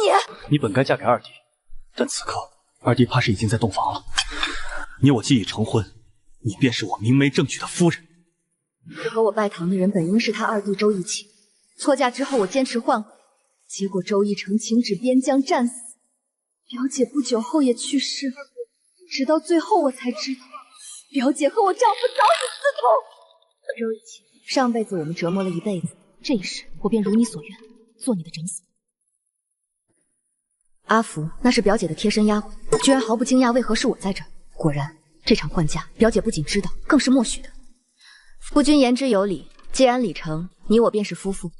你！你本该嫁给二弟，但此刻二弟怕是已经在洞房了。你我既已成婚，你便是我明媒正娶的夫人。适合我拜堂的人本应是他二弟周逸清，错嫁之后我坚持换回，结果周逸成请旨边疆战死，表姐不久后也去世了。直到最后我才知道，表姐和我丈夫早已私通。周逸清，上辈子我们折磨了一辈子，这一世我便如你所愿，做你的诊所。阿福，那是表姐的贴身丫鬟，居然毫不惊讶为何是我在这儿。果然，这场换嫁，表姐不仅知道，更是默许的。夫君言之有理，既然礼成，你我便是夫妇。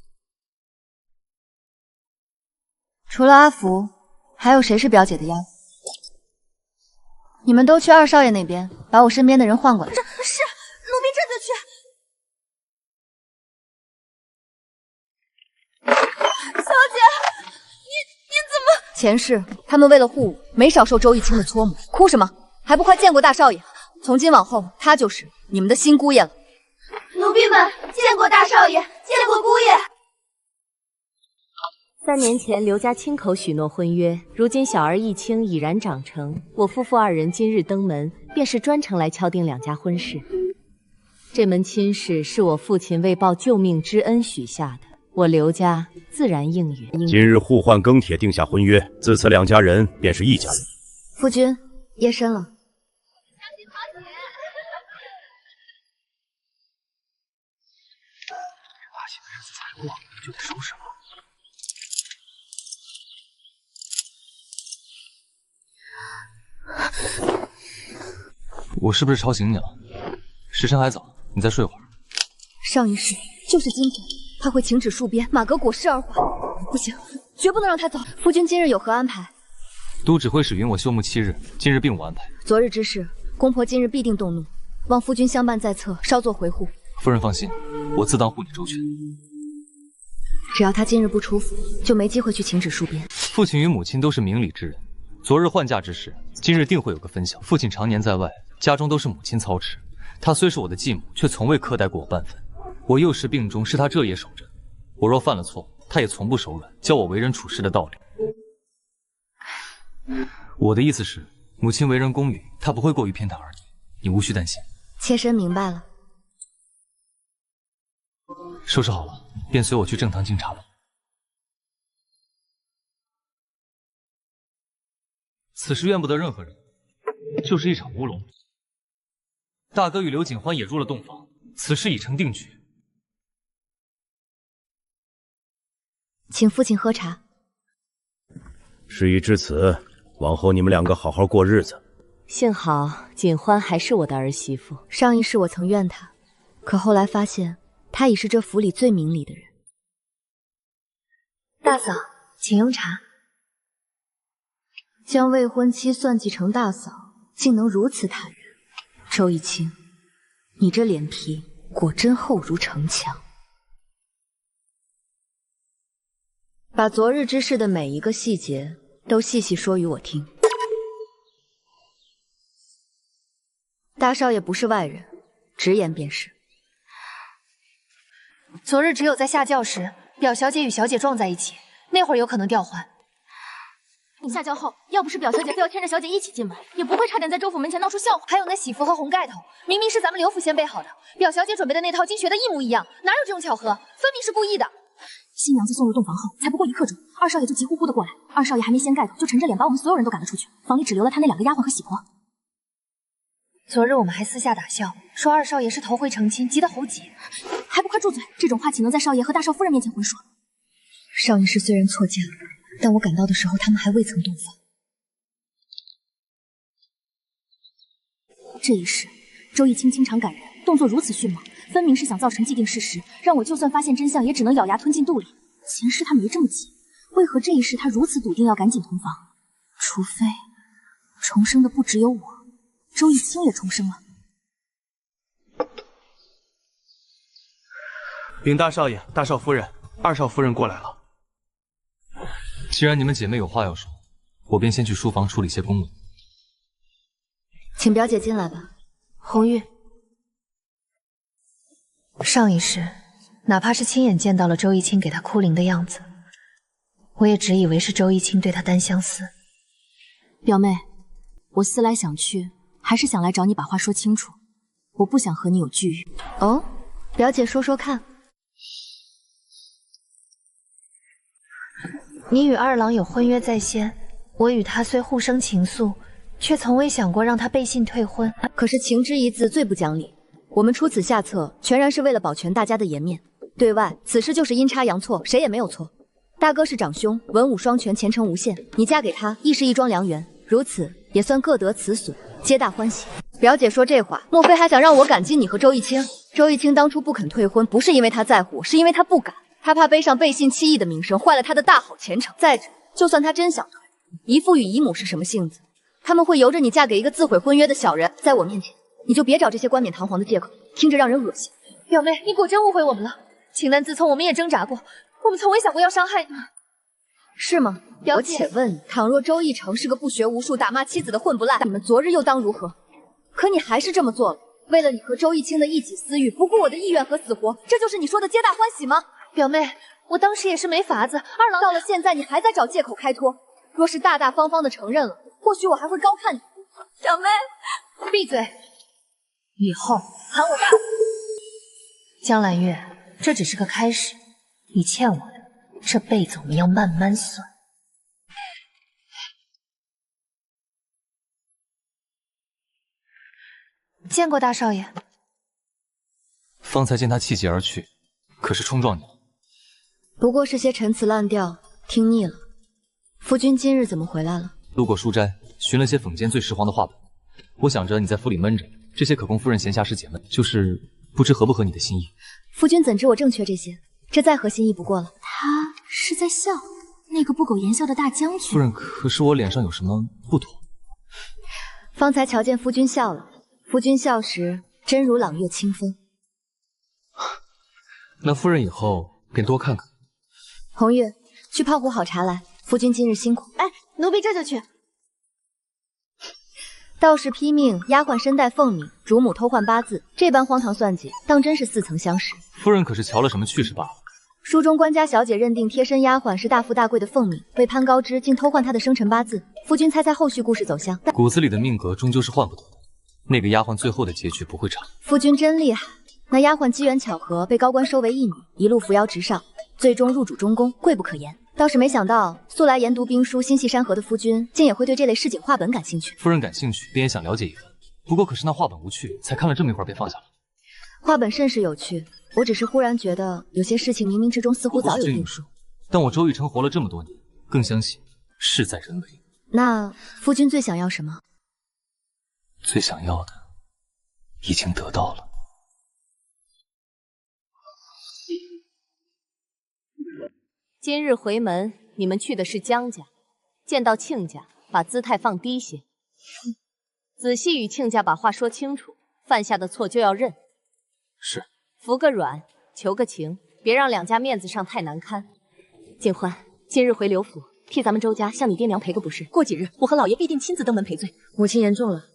除了阿福，还有谁是表姐的丫鬟？你们都去二少爷那边，把我身边的人换过来。是，奴婢这就去。小姐，你怎么？前世他们为了护我，没少受周逸清的搓磨，哭什么？还不快见过大少爷！从今往后，他就是你们的新姑爷了。奴婢们见过大少爷，见过姑爷。3年前，刘家亲口许诺婚约，如今小儿逸清已然长成，我夫妇2人今日登门，便是专程来敲定2家婚事。这门亲事是我父亲为报救命之恩许下的，我刘家自然应允。今日互换庚帖，定下婚约，自此2家人便是一家人。夫君，夜深了。阿喜的日子才过，就得收拾了。我是不是吵醒你了？时辰还早，你再睡会儿。上一世就是今天，他会请旨戍边，马革裹尸而还。不行，绝不能让他走。夫君今日有何安排？都指挥使允我休沐7日，今日并无安排。昨日之事，公婆今日必定动怒，望夫君相伴在侧，稍作回护。夫人放心，我自当护你周全。只要他今日不出府，就没机会去请旨戍边。父亲与母亲都是明理之人，昨日换嫁之事，今日定会有个分晓。父亲常年在外，家中都是母亲操持。他虽是我的继母，却从未苛待过我半分。我幼时病中，是他这夜守着。我若犯了错，他也从不手软，教我为人处事的道理。我的意思是，母亲为人公允，她不会过于偏袒儿女，你无需担心。妾身明白了。收拾好了，便随我去正堂敬茶吧。此事怨不得任何人，就是一场乌龙。大哥与刘景欢也入了洞房，此事已成定局。请父亲喝茶。事已至此，往后你们2个好好过日子。幸好景欢还是我的儿媳妇。上一世我曾怨他，可后来发现他已是这府里最明理的人。大嫂，请用茶。将未婚妻算计成大嫂，竟能如此坦然。周逸清，你这脸皮果真厚如城墙。把昨日之事的每一个细节都细细说与我听。大少爷不是外人，直言便是。昨日只有在下轿时，表小姐与小姐撞在一起，那会儿有可能调换。你下轿后，要不是表小姐非要牵着小姐一起进门，也不会差点在周府门前闹出笑话。还有那喜服和红盖头，明明是咱们刘府先备好的，表小姐准备的那套竟学的一模一样，哪有这种巧合？分明是故意的。新娘子送入洞房后，才不过1刻钟，二少爷就急呼呼的过来。二少爷还没掀盖头，就沉着脸把我们所有人都赶了出去，房里只留了他那2个丫鬟和喜婆。昨日我们还私下打笑，说二少爷是头回成亲，急得喉结，还不快住嘴！这种话岂能在少爷和大少夫人面前混说？上一世虽然错嫁，但我赶到的时候，他们还未曾洞房。这一世，周逸清经常感人，动作如此迅猛，分明是想造成既定事实，让我就算发现真相，也只能咬牙吞进肚里。前世他没这么急，为何这一世他如此笃定要赶紧同房？除非重生的不只有我，周逸清也重生了。禀大少爷、大少夫人、二少夫人过来了。既然你们姐妹有话要说，我便先去书房处理些公文。请表姐进来吧。红玉，上一世，哪怕是亲眼见到了周逸清给她哭灵的样子，我也只以为是周一清对他单相思。表妹，我思来想去，还是想来找你把话说清楚。我不想和你有巨欲。哦，表姐说说看。你与二郎有婚约在先，我与他虽互生情愫，却从未想过让他背信退婚。可是情之一字最不讲理，我们出此下策，全然是为了保全大家的颜面。对外，此事就是阴差阳错，谁也没有错。大哥是长兄，文武双全，前程无限。你嫁给他，亦是一桩良缘，如此也算各得此所，皆大欢喜。表姐说这话，莫非还想让我感激你和周逸清？周逸清当初不肯退婚，不是因为他在乎，是因为他不敢。他怕背上背信弃义的名声，坏了他的大好前程。再者，就算他真想退，姨父与姨母是什么性子？他们会由着你嫁给一个自毁婚约的小人。在我面前，你就别找这些冠冕堂皇的借口，听着让人恶心。表妹，你果真误会我们了。情难自从，我们也挣扎过，我们从未想过要伤害你。是吗？表姐，我且问你，倘若周逸成是个不学无术、打骂妻子的混不赖，你们昨日又当如何？可你还是这么做了，为了你和周逸清的一己私欲，不顾我的意愿和死活，这就是你说的皆大欢喜吗？表妹，我当时也是没法子。二郎到了现在，你还在找借口开脱。若是大大方方的承认了，或许我还会高看你。表妹，闭嘴！以后喊我大。江兰月，这只是个开始，你欠我的，这辈子我们要慢慢算。见过大少爷。方才见他气急而去，可是冲撞你？不过是些陈词滥调，听腻了。夫君今日怎么回来了？路过书斋，寻了些坊间最时髦的画本。我想着你在府里闷着，这些可供夫人闲暇时解闷，就是不知合不合你的心意。夫君怎知我正缺这些？这再合心意不过了。他是在笑，那个不苟言笑的大将军。夫人，可是我脸上有什么不妥？方才瞧见夫君笑了，夫君笑时真如朗月清风。那夫人以后便多看看。红月，去泡壶好茶来。夫君今日辛苦。哎，奴婢这就去。道士批命，丫鬟身带凤鸣，主母偷换八字，这般荒唐算计，当真是似曾相识。夫人可是瞧了什么趣事罢了？书中官家小姐认定贴身丫鬟是大富大贵的凤鸣，被潘高枝竟偷换她的生辰八字。夫君猜猜后续故事走向？骨子里的命格终究是换不得的。那个丫鬟最后的结局不会差。夫君真厉害，那丫鬟机缘巧合被高官收为义女，一路扶摇直上，最终入主中宫，贵不可言。倒是没想到，素来研读兵书、心系山河的夫君，竟也会对这类市井画本感兴趣。夫人感兴趣，便也想了解一番。不过可是那画本无趣，才看了这么一会儿便放下了。画本甚是有趣，我只是忽然觉得有些事情冥冥之中似乎早有定数。但我周逸成活了这么多年，更相信事在人为。那夫君最想要什么？最想要的已经得到了。今日回门，你们去的是江家，见到亲家，把姿态放低些，仔细与亲家把话说清楚，犯下的错就要认。是。服个软，求个情，别让两家面子上太难堪。景欢，今日回刘府，替咱们周家向你爹娘赔个不是。过几日，我和老爷必定亲自登门赔罪。母亲言重了，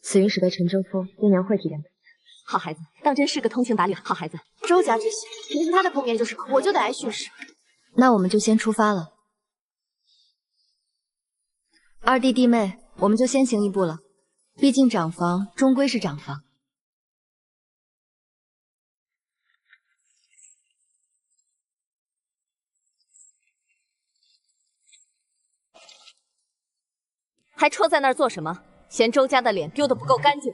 此云使得陈征夫，爹娘会体谅的。好孩子，当真是个通情达理好孩子。周家之喜，凭他的口面就是口，我就得挨训斥。那我们就先出发了。二弟弟妹，我们就先行一步了。毕竟长房终归是长房。还戳在那儿做什么？嫌周家的脸丢得不够干净？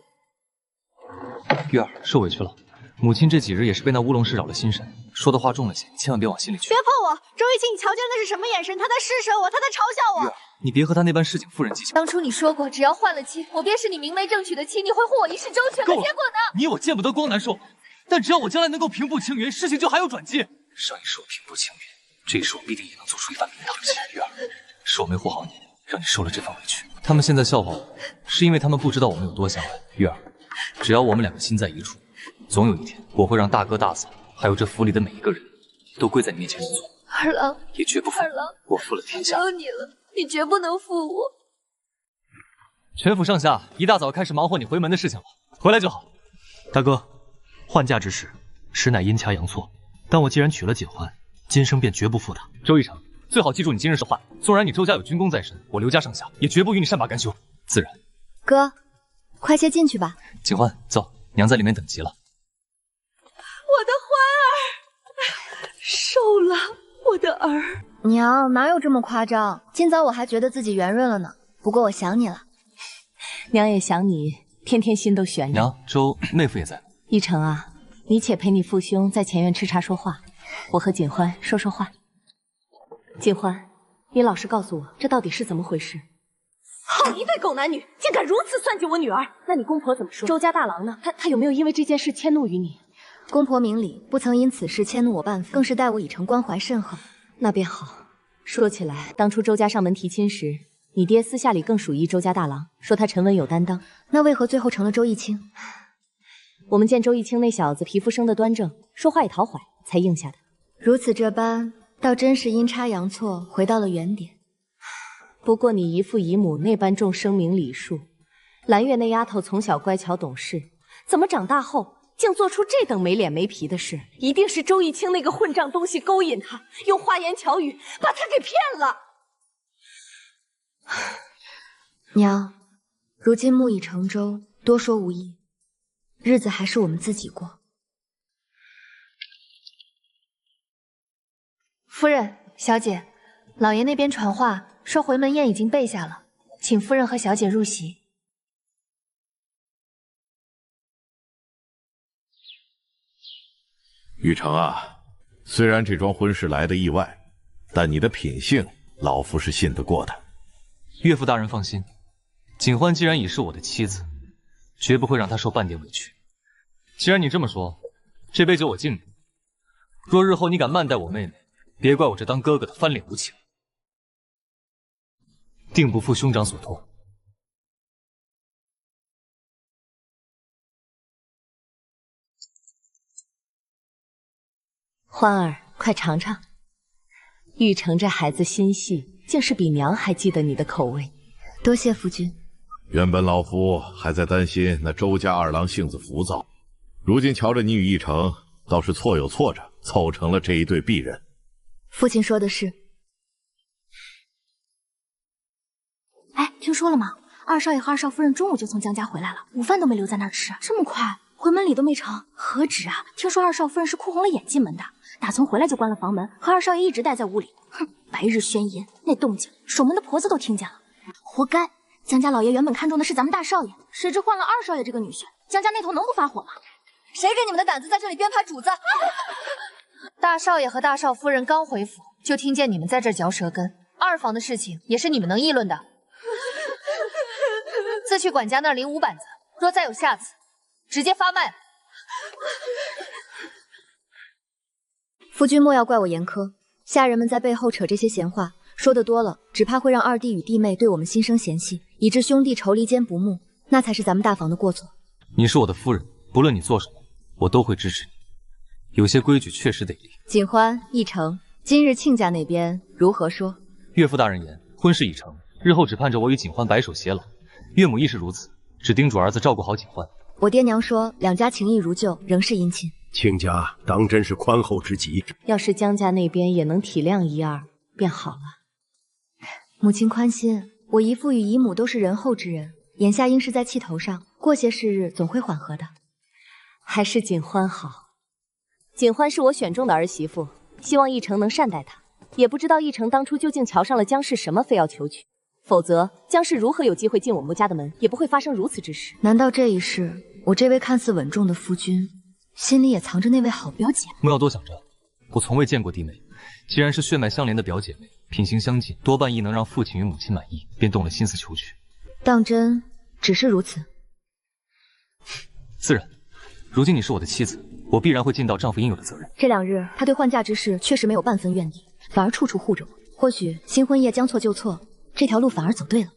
月儿，受委屈了。母亲这几日也是被那乌龙氏扰了心神，说的话重了些，千万别往心里去。别碰我！周逸清，你瞧见那是什么眼神？他在施舍我，他在嘲笑我。月儿，你别和他那般市井妇人计较。当初你说过，只要换了妻，我便是你明媒正娶的妻，你会护我一世周全的。结果呢？你我见不得光难受，但只要我将来能够平步青云，事情就还有转机。上一世我平步青云，这一世我必定也能做出一番名堂。月儿，是我没护好你，让你受了这份委屈。他们现在笑话我，是因为他们不知道我们有多相爱。月儿，只要我们两个心在一处，总有一天我会让大哥大嫂，还有这府里的每一个人都跪在你面前认错。二郎，也绝不负。二郎，我负了天下，求你了，你绝不能负我。全府上下一大早开始忙活你回门的事情了，回来就好。大哥，换嫁之事，实乃阴差阳错，但我既然娶了锦欢，今生便绝不负她。周逸成，最好记住你今日的话，纵然你周家有军功在身，我刘家上下也绝不与你善罢甘休。自然。哥，快些进去吧。景欢，走，娘在里面等急了。我的欢儿，瘦了，我的儿。娘，哪有这么夸张？今早我还觉得自己圆润了呢。不过我想你了。娘也想你，天天心都悬着。娘，周妹夫也在。一成啊，你且陪你父兄在前院吃茶说话，我和锦欢说说话。锦欢，你老实告诉我，这到底是怎么回事？好一对狗男女，竟敢如此算计我女儿！那你公婆怎么说？周家大郎呢？他有没有因为这件事迁怒于你？公婆明理，不曾因此事迁怒我半分，更是待我以诚关怀甚厚。那便好。说起来，当初周家上门提亲时，你爹私下里更属意周家大郎，说他沉稳有担当。那为何最后成了周逸清？我们见周逸清那小子皮肤生得端正，说话也讨怀，才应下的。如此这般，倒真是阴差阳错，回到了原点。不过你姨父姨母那般重声明礼数，蓝月那丫头从小乖巧懂事，怎么长大后竟做出这等没脸没皮的事？一定是周逸清那个混账东西勾引她，用花言巧语把她给骗了。娘，如今木已成舟，多说无益，日子还是我们自己过。夫人、小姐，老爷那边传话说回门宴已经备下了，请夫人和小姐入席。玉成啊，虽然这桩婚事来得意外，但你的品性，老夫是信得过的。岳父大人放心，景欢既然已是我的妻子，绝不会让她受半点委屈。既然你这么说，这杯酒我敬你。若日后你敢慢待我妹妹，别怪我这当哥哥的翻脸无情，定不负兄长所托。欢儿，快尝尝。玉成这孩子心细，竟是比娘还记得你的口味。多谢夫君。原本老夫还在担心那周家二郎性子浮躁，如今瞧着你与一成，倒是错有错着，凑成了这一对璧人。父亲说的是。哎，听说了吗？二少爷和二少夫人中午就从江家回来了，午饭都没留在那儿吃，这么快，回门礼都没成。何止啊！听说二少夫人是哭红了眼进门的，打从回来就关了房门，和二少爷一直待在屋里。哼，白日宣淫，那动静，守门的婆子都听见了。活该！江家老爷原本看中的是咱们大少爷，谁知换了二少爷这个女婿，江家那头能不发火吗？谁给你们的胆子在这里编排主子？大少爷和大少夫人刚回府，就听见你们在这嚼舌根。二房的事情也是你们能议论的。自去管家那儿领5板子，若再有下次，直接发卖了。夫君莫要怪我严苛，下人们在背后扯这些闲话，说得多了，只怕会让二弟与弟妹对我们心生嫌隙，以致兄弟仇离间不睦，那才是咱们大房的过错。你是我的夫人，不论你做什么，我都会支持你。有些规矩确实得立。锦欢、一成，今日亲家那边如何说？岳父大人言，婚事已成，日后只盼着我与锦欢白首偕老。岳母亦是如此，只叮嘱儿子照顾好锦欢。我爹娘说，两家情谊如旧，仍是姻亲。亲家当真是宽厚之极。要是江家那边也能体谅一二，便好了。母亲宽心，我姨父与姨母都是仁厚之人，眼下应是在气头上，过些是日总会缓和的。还是锦欢好。锦欢是我选中的儿媳妇，希望奕成能善待她。也不知道奕成当初究竟瞧上了江氏什么，非要求娶，否则江氏如何有机会进我穆家的门，也不会发生如此之事。难道这一世，我这位看似稳重的夫君，心里也藏着那位好表姐？莫要多想着，我从未见过弟妹，既然是血脉相连的表姐妹，品行相近，多半亦能让父亲与母亲满意，便动了心思求娶。当真只是如此？自然，如今你是我的妻子，我必然会尽到丈夫应有的责任。这2日，他对换嫁之事确实没有半分怨意，反而处处护着我。或许新婚夜将错就错，这条路反而走对了。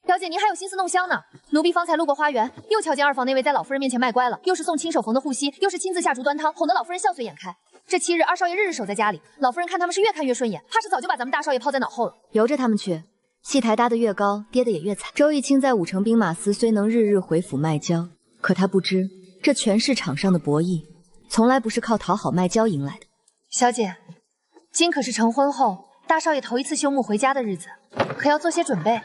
表姐，您还有心思弄香呢？奴婢方才路过花园，又瞧见二房那位在老夫人面前卖乖了，又是送亲手缝的护膝，又是亲自下厨端汤，哄得老夫人笑碎眼开。这7日，二少爷日日守在家里，老夫人看他们是越看越顺眼，怕是早就把咱们大少爷抛在脑后了。由着他们去，戏台搭得越高，跌得也越惨。周逸清在5城兵马司虽能日日回府卖娇，可他不知，这全市场上的博弈，从来不是靠讨好卖娇赢来的。小姐，今可是成婚后大少爷头一次休沐回家的日子，可要做些准备。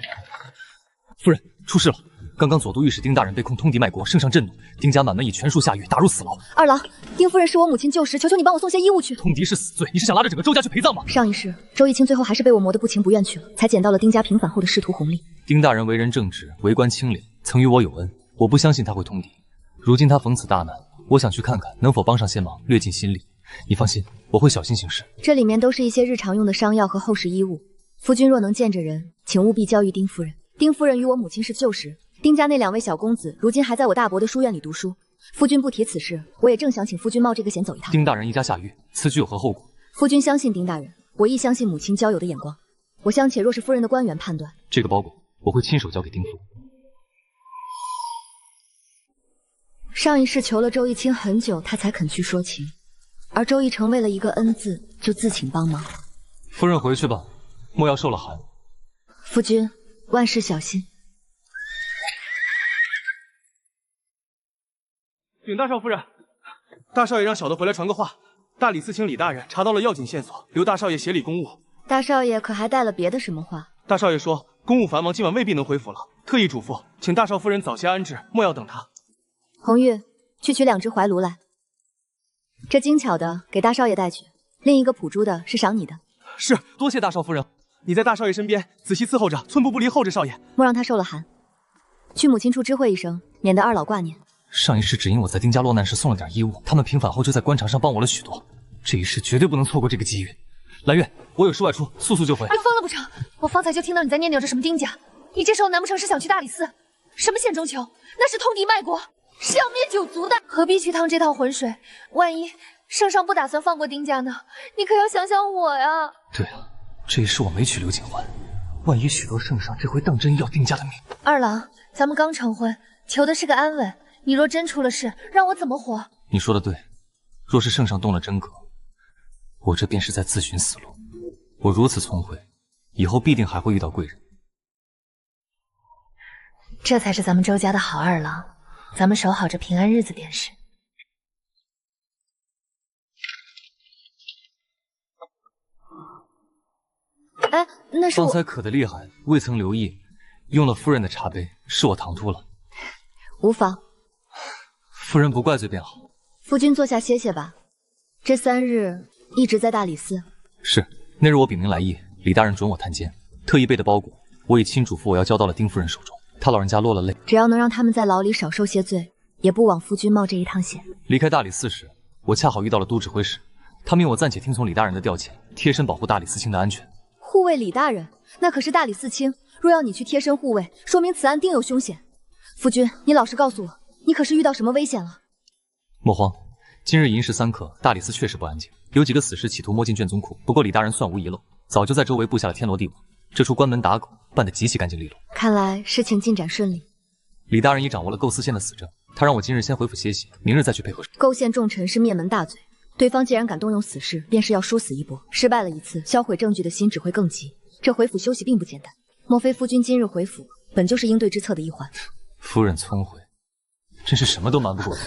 夫人，出事了！刚刚左都御史丁大人被控通敌卖国，圣上震怒，丁家满门以全数下狱，打入死牢。二郎，丁夫人是我母亲旧时，求求你帮我送些衣物去。通敌是死罪，你是想拉着整个周家去陪葬吗？上一世，周逸清最后还是被我磨得不情不愿去了，才捡到了丁家平反后的仕途红利。丁大人为人正直，为官清廉，曾与我有恩，我不相信他会通敌。如今他逢此大难，我想去看看能否帮上些忙，略尽心力。你放心，我会小心行事。这里面都是一些日常用的伤药和后事衣物，夫君若能见着人，请务必交于丁夫人。丁夫人与我母亲是旧识，丁家那2位小公子如今还在我大伯的书院里读书。夫君不提此事，我也正想请夫君冒这个险走一趟。丁大人一家下狱，此举有何后果？夫君相信丁大人，我亦相信母亲交友的眼光。我相且若是夫人的官员判断，这个包裹我会亲手交给丁夫。上一世求了周逸清很久，他才肯去说情，而周逸成为了一个恩字，就自请帮忙。夫人回去吧，莫要受了寒。夫君万事小心。禀大少夫人，大少爷让小的回来传个话，大理寺卿李大人查到了要紧线索，留大少爷协理公务。大少爷可还带了别的什么话？大少爷说公务繁忙，今晚未必能回府了，特意嘱咐请大少夫人早些安置，莫要等他。红玉，去取2只怀炉来。这精巧的给大少爷带去，另一个朴珠的是赏你的。是，多谢大少夫人。你在大少爷身边仔细伺候着，寸步不离候着少爷，莫让他受了寒。去母亲处知会一声，免得二老挂念。上一世只因我在丁家落难时送了点衣物，他们平反后就在官场上帮我了许多，这一世绝对不能错过这个机遇。兰月，我有事外出，速速就回。你疯了不成？我方才就听到你在念叨着什么丁家，你这时候难不成是想去大理寺？什么县中求？那是通敌卖国，是要灭九族的，何必去趟这趟浑水？万一圣上不打算放过丁家呢？你可要想想我呀！对啊，这一世我没娶刘景欢，万一许多圣上这回当真要丁家的命。二郎，咱们刚成婚，求的是个安稳，你若真出了事，让我怎么活？你说的对，若是圣上动了真格，我这便是在自寻死路。我如此聪慧，以后必定还会遇到贵人。这才是咱们周家的好二郎，咱们守好这平安日子便是。哎，那是我方才渴得厉害，未曾留意，用了夫人的茶杯，是我唐突了。无妨，夫人不怪罪便好。夫君坐下歇歇吧。这3日一直在大理寺。是，那日我禀明来意，李大人准我探监，特意备的包裹，我已亲嘱咐我要交到了丁夫人手中。她老人家落了泪，只要能让他们在牢里少受些罪，也不枉夫君冒这一趟险。离开大理寺时，我恰好遇到了都指挥使，他命我暂且听从李大人的调遣，贴身保护大理寺卿的安全。护卫李大人，那可是大理寺卿，若要你去贴身护卫，说明此案定有凶险。夫君，你老实告诉我，你可是遇到什么危险了？莫慌，今日寅时3刻，大理寺确实不安静，有几个死士企图摸进卷宗库，不过李大人算无遗漏，早就在周围布下了天罗地网，这出关门打狗办得极其干净利落。看来事情进展顺利。李大人已掌握了构思县的死证，他让我今日先回府歇息，明日再去配合。构陷重臣是灭门大罪，对方既然敢动用死士，便是要殊死一搏。失败了一次，销毁证据的心只会更急。这回府休息并不简单，莫非夫君今日回府，本就是应对之策的一环？夫人聪慧，真是什么都瞒不过去。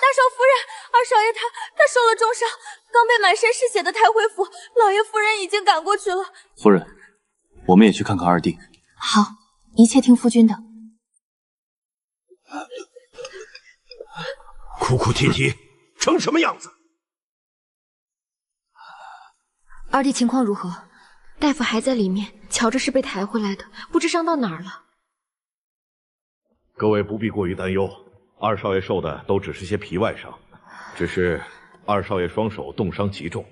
大少夫人，二少爷他受了重伤，刚被满身是血的抬回府，老爷夫人已经赶过去了。夫人，我们也去看看二弟。好，一切听夫君的。哭哭啼啼，成什么样子？二弟情况如何？大夫还在里面，瞧着是被抬回来的，不知伤到哪儿了。各位不必过于担忧，二少爷受的都只是些皮外伤，只是二少爷双手冻伤极重。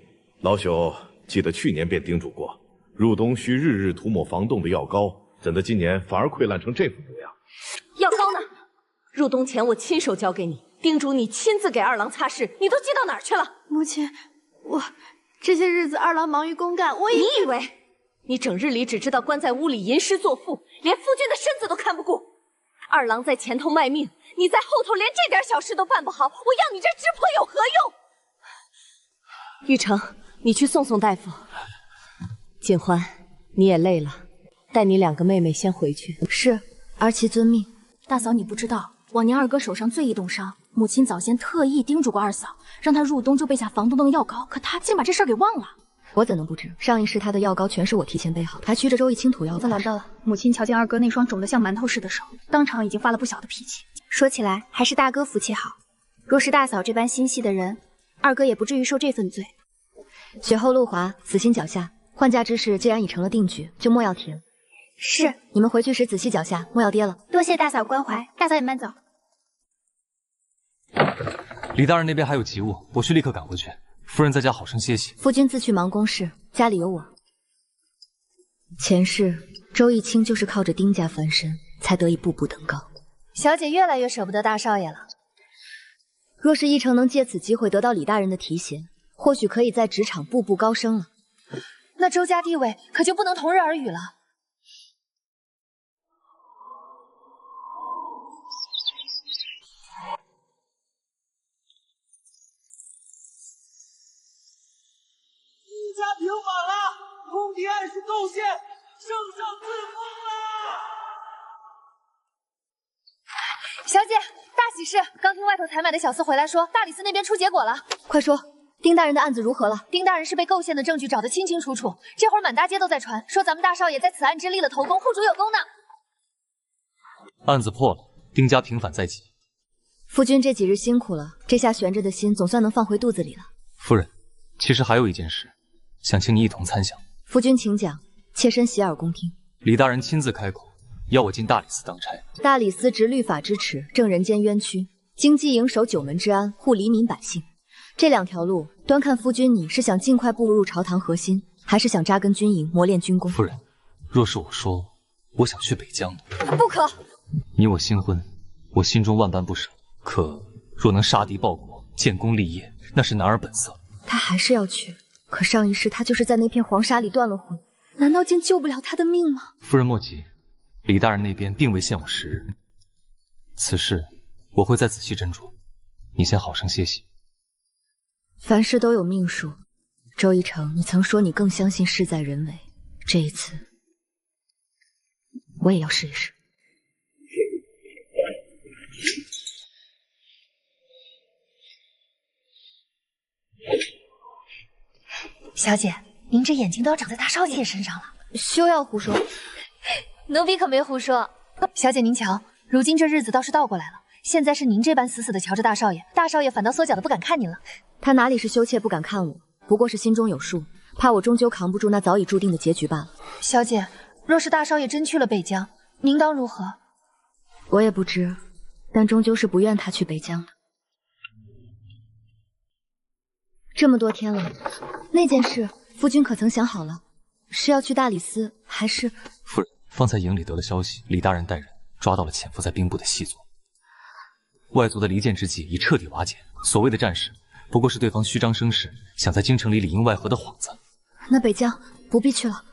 老朽记得去年便叮嘱过，入冬需日日涂抹防冻的药膏，怎的今年反而溃烂成这副模样？药膏呢？入冬前我亲手交给你，叮嘱你亲自给二郎擦拭，你都记到哪儿去了？母亲，我这些日子二郎忙于公干，我你以为你整日里只知道关在屋里吟诗作赋，连夫君的身子都看不顾？二郎在前头卖命，你在后头连这点小事都办不好，我要你这智婆有何用？玉成，你去送送大夫。锦欢，你也累了，带你2个妹妹先回去。是，儿媳遵命。大嫂，你不知道，往年二哥手上最易冻伤，母亲早先特意叮嘱过二嫂，让他入冬就备下防冻冻药膏，可他竟把这事儿给忘了。我怎能不知？上一世他的药膏全是我提前备好，还驱着周易清涂药。晚到了，母亲瞧见二哥那双肿得像馒头似的手，当场已经发了不小的脾气。说起来，还是大哥福气好，若是大嫂这般心细的人，二哥也不至于受这份罪。雪后路滑，死心脚下。换嫁之事既然已成了定局，就莫要提了。是，你们回去时仔细脚下，莫要跌了。多谢大嫂关怀，大嫂也慢走。李大人那边还有急务，我需立刻赶回去。夫人在家好生歇息。夫君自去忙公事，家里有我。前世周易清就是靠着丁家翻身，才得以步步登高。小姐越来越舍不得大少爷了。若是奕成能借此机会得到李大人的提携，或许可以在职场步步高升了。那周家地位可就不能同日而语了。丁家平反了，公敌暗示构陷，圣上自封了。小姐，大喜事！刚听外头采买的小厮回来说，大理寺那边出结果了。快说，丁大人的案子如何了？丁大人是被构陷的证据找得清清楚楚，这会儿满大街都在传，说咱们大少爷在此案之立了头功，护主有功呢。案子破了，丁家平反在即。夫君这几日辛苦了，这下悬着的心总算能放回肚子里了。夫人，其实还有一件事，想请你一同参详。夫君请讲，妾身洗耳恭听。李大人亲自开口，要我进大理寺当差。大理寺执律法之尺，正人间冤屈，经济营守九门之安，护黎民百姓。这两条路，端看夫君你是想尽快步入朝堂核心，还是想扎根军营磨练军功。夫人，若是我说我想去北疆呢？不可！你我新婚，我心中万般不舍。可若能杀敌报国，建功立业，那是男儿本色。他还是要去，可上一世他就是在那片黄沙里断了魂，难道竟救不了他的命吗？夫人莫急，李大人那边并未限我时日，此事我会再仔细斟酌。你先好生歇息。凡事都有命数，周一成，你曾说你更相信事在人为，这一次我也要试一试。小姐，您这眼睛都要长在大少爷身上了。休要胡说，奴婢可没胡说。小姐您瞧，如今这日子倒是倒过来了，现在是您这般死死的瞧着大少爷，大少爷反倒缩脚的不敢看您了。他哪里是羞怯不敢看我，不过是心中有数，怕我终究扛不住那早已注定的结局罢了。小姐，若是大少爷真去了北疆，您当如何？我也不知，但终究是不愿他去北疆的。这么多天了，那件事夫君可曾想好了？是要去大理寺，还是……夫人，方才营里得了消息，李大人带人抓到了潜伏在兵部的细作，外族的离间之计已彻底瓦解。所谓的战事，不过是对方虚张声势，想在京城里里应外合的幌子。那北疆不必去了。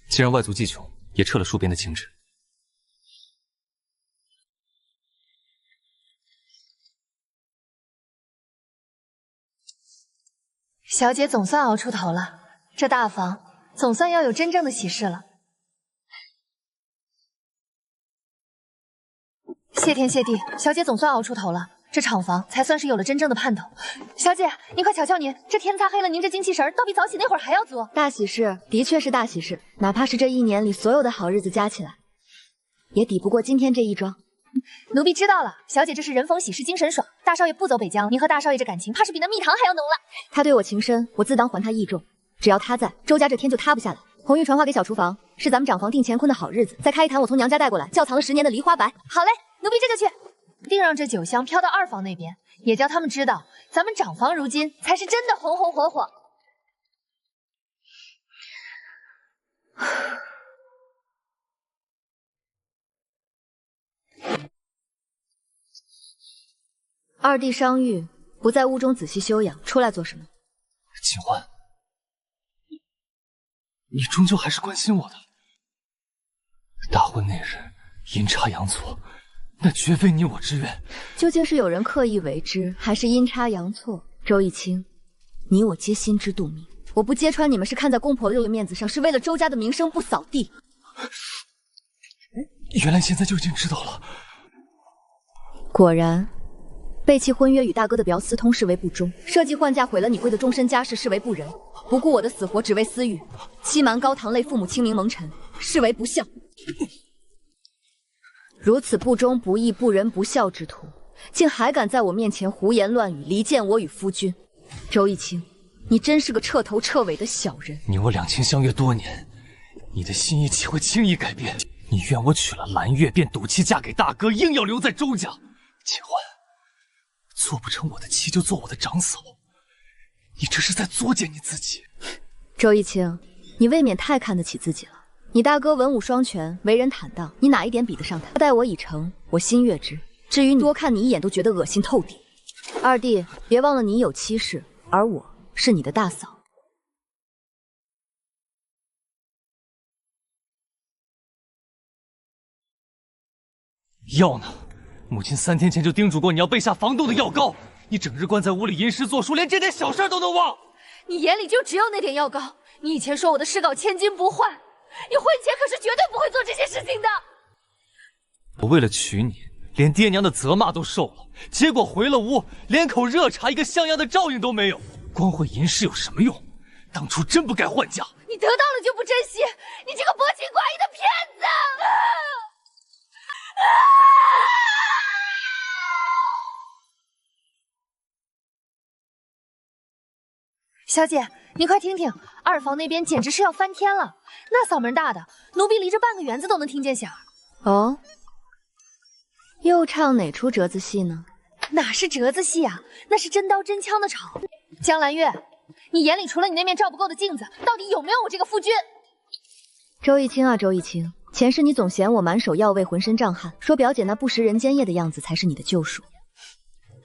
既然外族计穷，也撤了戍边的情旨。小姐总算熬出头了，这大房总算要有真正的喜事了。谢天谢地，小姐总算熬出头了，这厂房才算是有了真正的盼头。小姐，您快瞧瞧您，这天擦黑了，您这精气神倒比早起那会儿还要足。大喜事的确是大喜事，哪怕是这一年里所有的好日子加起来，也抵不过今天这一桩。奴婢知道了，小姐这是人逢喜事精神爽。大少爷不走北疆，您和大少爷这感情怕是比那蜜糖还要浓了。他对我情深，我自当还他义重。只要他在，周家这天就塌不下来。红玉传话给小厨房，是咱们长房定乾坤的好日子，再开一坛我从娘家带过来窖藏了10年的梨花白。好嘞，奴婢这就去，定让这酒香飘到二房那边，也叫他们知道，咱们长房如今才是真的红红火火。二弟伤愈，不在屋中仔细休养，出来做什么？秦欢，你终究还是关心我的。大婚那日阴差阳错，那绝非你我之愿。究竟是有人刻意为之，还是阴差阳错？周逸清，你我皆心知肚明。我不揭穿你们是看在公婆六的面子上，是为了周家的名声不扫地。原来现在就已经知道了。果然，背弃婚约与大哥的表私通视为不忠，设计换嫁毁了你贵的终身家事视为不仁，不顾我的死活只为私欲，欺瞒高堂累父母亲明蒙尘视为不孝。如此不忠不义不仁不孝之徒，竟还敢在我面前胡言乱语，离间我与夫君。周逸清，你真是个彻头彻尾的小人。你我两情相悦多年，你的心意岂会轻易改变？你怨我娶了蓝月便赌气嫁给大哥，硬要留在周家。秦欢，做不成我的妻就做我的长嫂，你这是在作践你自己。周逸清，你未免太看得起自己了。你大哥文武双全，为人坦荡，你哪一点比得上他？待我已成，我心悦之。至于你，多看你一眼都觉得恶心透顶。二弟，别忘了你有妻室，而我是你的大嫂。药呢？母亲3天前就叮嘱过你要备下防冻的药膏，你整日关在屋里吟诗作书，连这点小事都能忘。你眼里就只有那点药膏。你以前说我的诗稿千金不换，你婚前可是绝对不会做这些事情的。我为了娶你，连爹娘的责骂都受了，结果回了屋，连口热茶、一个像样的照应都没有。光会吟诗有什么用？当初真不该换嫁。你得到了就不珍惜，你这个薄情寡义的骗子！小姐，你快听听，二房那边简直是要翻天了，那嗓门大的，奴婢离这半个园子都能听见响。哦，又唱哪出折子戏呢？哪是折子戏啊，那是真刀真枪的吵。江兰月，你眼里除了你那面照不够的镜子，到底有没有我这个夫君？周逸清啊，周逸清，前世你总嫌我满手药味，浑身胀汗，说表姐那不食人间液的样子才是你的救赎。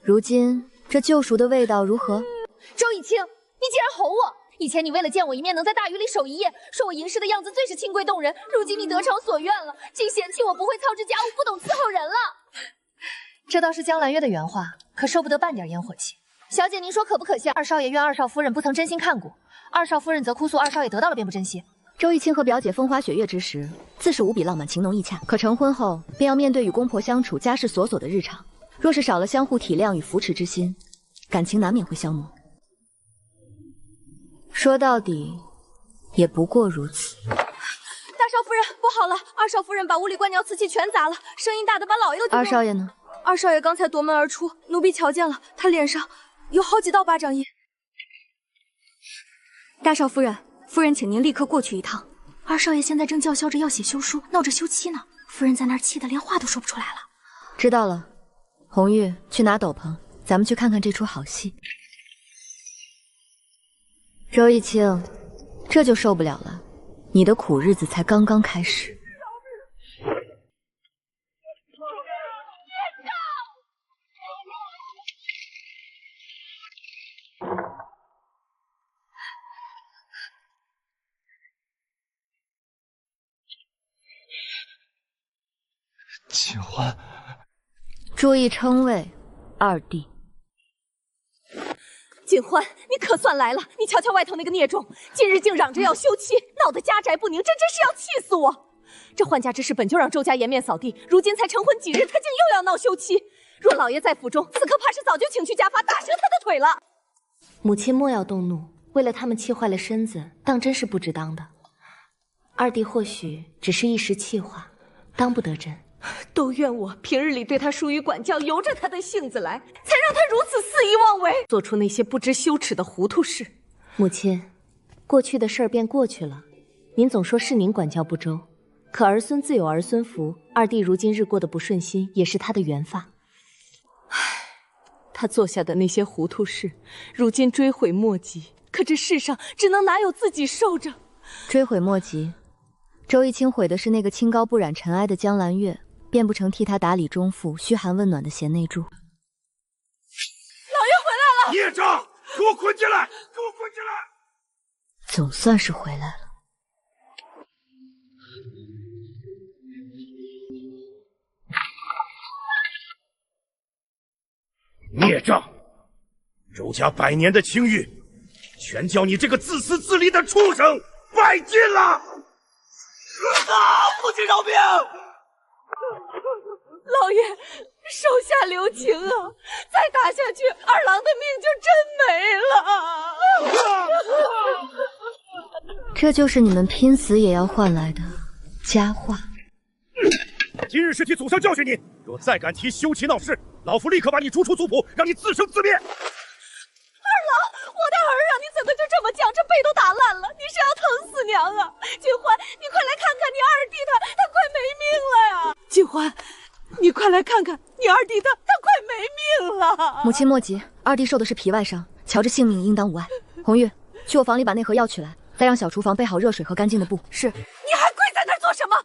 如今这救赎的味道如何？周逸清，你竟然吼我！以前你为了见我一面，能在大雨里守一夜，说我吟诗的样子最是清贵动人。如今你得偿所愿了，竟嫌弃我不会操持家务，不懂伺候人了。这倒是江兰月的原话，可受不得半点烟火气。小姐，您说可不可信？二少爷怨二少夫人不曾真心看顾，二少夫人则哭诉二少爷得到了便不珍惜。周逸清和表姐风花雪月之时，自是无比浪漫，情浓意洽。可成婚后，便要面对与公婆相处、家事琐琐的日常，若是少了相互体谅与扶持之心，感情难免会消磨。说到底，也不过如此。大少夫人，不好了！二少夫人把屋里官鸟瓷器全砸了，声音大的把老爷都惊动了。二少爷呢？二少爷刚才夺门而出，奴婢瞧见了，他脸上有好几道巴掌印。大少夫人，夫人请您立刻过去一趟。二少爷现在正叫嚣着要写休书，闹着休妻呢。夫人在那儿气得连话都说不出来了。知道了，红玉去拿斗篷，咱们去看看这出好戏。周逸清，这就受不了了，你的苦日子才刚刚开始。秦欢，注意称谓，二弟。锦欢，你可算来了！你瞧瞧外头那个孽种，今日竟嚷着要休妻，闹得家宅不宁，这真是要气死我！这换嫁之事本就让周家颜面扫地，如今才成婚几日，他竟又要闹休妻。若老爷在府中，此刻怕是早就请去家法，打折他的腿了。母亲莫要动怒，为了他们气坏了身子，当真是不值当的。二弟或许只是一时气话，当不得真。都怨我平日里对他疏于管教，由着他的性子来，才让他如此肆意妄为，做出那些不知羞耻的糊涂事。母亲，过去的事儿便过去了，您总说是您管教不周，可儿孙自有儿孙福，二弟如今日过得不顺心，也是他的缘法。唉，他做下的那些糊涂事，如今追悔莫及，可这世上只能哪有自己受着？追悔莫及，周逸清悔的是那个清高不染尘埃的江兰月，便不成替他打理中妇、嘘寒问暖的贤内助。老爷回来了！孽障，给我滚进来！给我滚进来！总算是回来了。孽障，周家100年的清誉，全叫你这个自私自利的畜生败尽了！父亲饶命！老爷，手下留情啊！再打下去，二郎的命就真没了。这就是你们拼死也要换来的佳话。今日是替祖上教训你，若再敢提修齐闹事，老夫立刻把你逐出族谱，让你自生自灭。二郎，我的儿啊，你怎么就这么犟？这背都打烂了，你是要疼死娘啊！锦欢，你快来看看你二弟他快没命了呀！锦欢，你快来看看你二弟他快没命了！母亲莫急，二弟受的是皮外伤，乔治性命应当无碍。红玉，去我房里把那盒药取来，再让小厨房备好热水和干净的布。是。你还跪在那儿做什么？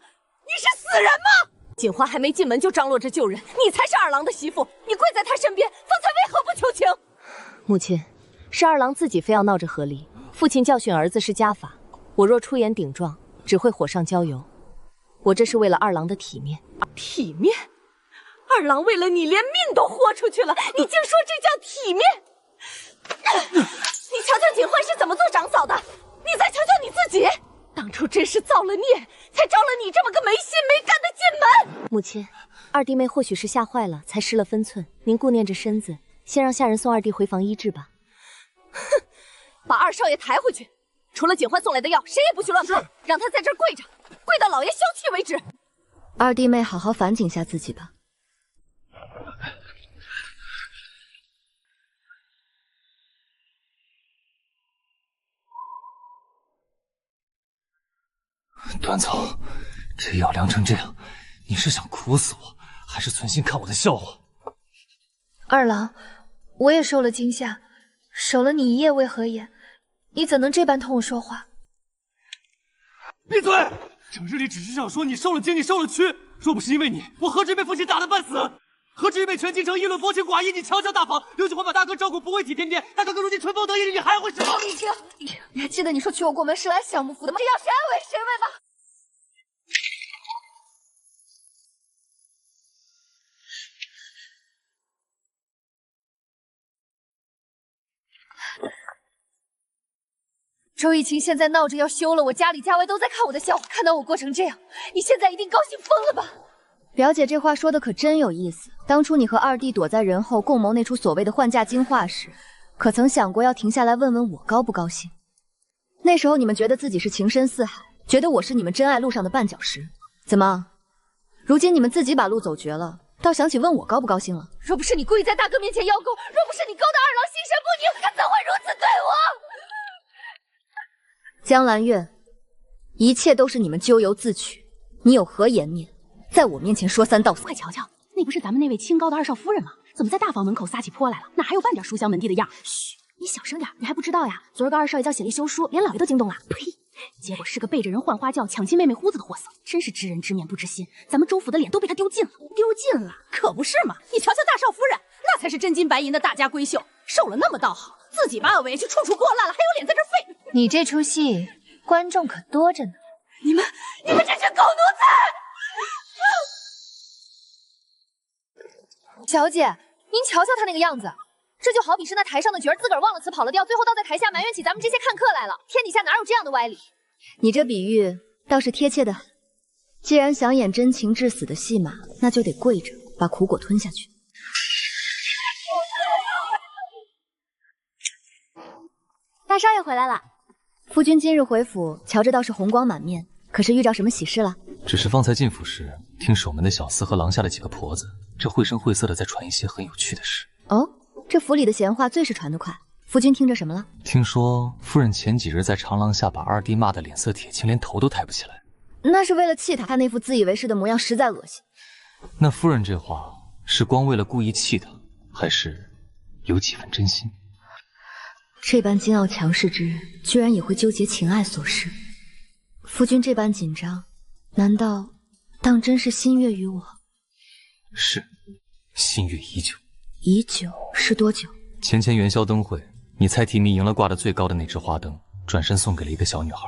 你是死人吗？锦欢还没进门就张罗着救人，你才是二郎的媳妇，你跪在他身边，方才为何不求情？母亲，是二郎自己非要闹着和离，父亲教训儿子是家法，我若出言顶撞，只会火上浇油。我这是为了二郎的体面。体面？二郎为了你连命都豁出去了，你竟说这叫体面？你瞧瞧锦欢是怎么做长嫂的，你再瞧瞧你自己，当初真是造了孽，才招了你这么个没心没肝的进门。母亲，二弟妹或许是吓坏了，才失了分寸，您顾念着身子，先让下人送二弟回房医治吧。哼，把二少爷抬回去，除了锦欢送来的药，谁也不许乱碰，让他在这儿跪着，跪到老爷消气为止。二弟妹好好反省下自己吧。端草，这药凉成这样，你是想苦死我，还是存心看我的笑话？二郎，我也受了惊吓，守了你一夜为何也？你怎能这般同我说话？闭嘴！整日里只是想说你受了惊，你受了屈。若不是因为你，我何至于被父亲打得半死？何至于被全京城议论薄情寡义？你乔乔大方，刘锦欢把大哥照顾不会体贴爹，大哥如今春风得意，你还会什么？你还记得你说娶我过门是来享母福的吗？这要谁安慰谁为吧？周逸清现在闹着要休了，我家里家外都在看我的笑话，看到我过成这样，你现在一定高兴疯了吧？表姐这话说的可真有意思。当初你和二弟躲在人后共谋那出所谓的换嫁精话时，可曾想过要停下来问问我高不高兴？那时候你们觉得自己是情深似海，觉得我是你们真爱路上的绊脚石。怎么，如今你们自己把路走绝了，倒想起问我高不高兴了？若不是你故意在大哥面前邀功，若不是你勾搭二郎心神不宁，他怎会如此对我？江兰月，一切都是你们咎由自取，你有何颜面在我面前说三道四？快瞧瞧，那不是咱们那位清高的二少夫人吗？怎么在大房门口撒起泼来了？哪还有半点书香门第的样？嘘，你小声点，你还不知道呀？昨儿个二少爷叫写了一休书，连老爷都惊动了。呸！结果是个背着人换花轿抢亲妹妹胡子的货色，真是知人知面不知心，咱们周府的脸都被他丢尽了。丢尽了？可不是嘛！你瞧瞧大少夫人，那才是真金白银的大家闺秀，受了那么道好，自己把委屈处处过烂了，还有脸在这废？你这出戏观众可多着呢。你们这群狗奴才！小姐，您瞧瞧他那个样子，这就好比是那台上的角儿自个儿忘了词跑了调，最后倒在台下埋怨起咱们这些看客来了。天底下哪有这样的歪理？你这比喻倒是贴切的很。既然想演真情至死的戏码，那就得跪着把苦果吞下去。大少爷回来了。夫君今日回府，瞧着倒是红光满面，可是遇着什么喜事了？只是方才进府时，听守门的小厮和廊下的几个婆子，这绘声绘色的在传一些很有趣的事。哦，这府里的闲话最是传得快。夫君听着什么了？听说夫人前几日在长廊下把二弟骂得脸色铁青，连头都抬不起来。那是为了气他，他那副自以为是的模样实在恶心。那夫人这话是光为了故意气他，还是有几分真心？这般金傲强势之人，居然也会纠结情爱琐事。夫君这般紧张，难道当真是心悦于我？是，心悦已久。已久是多久？前元宵灯会，你猜题迷赢了挂得最高的那只花灯，转身送给了一个小女孩，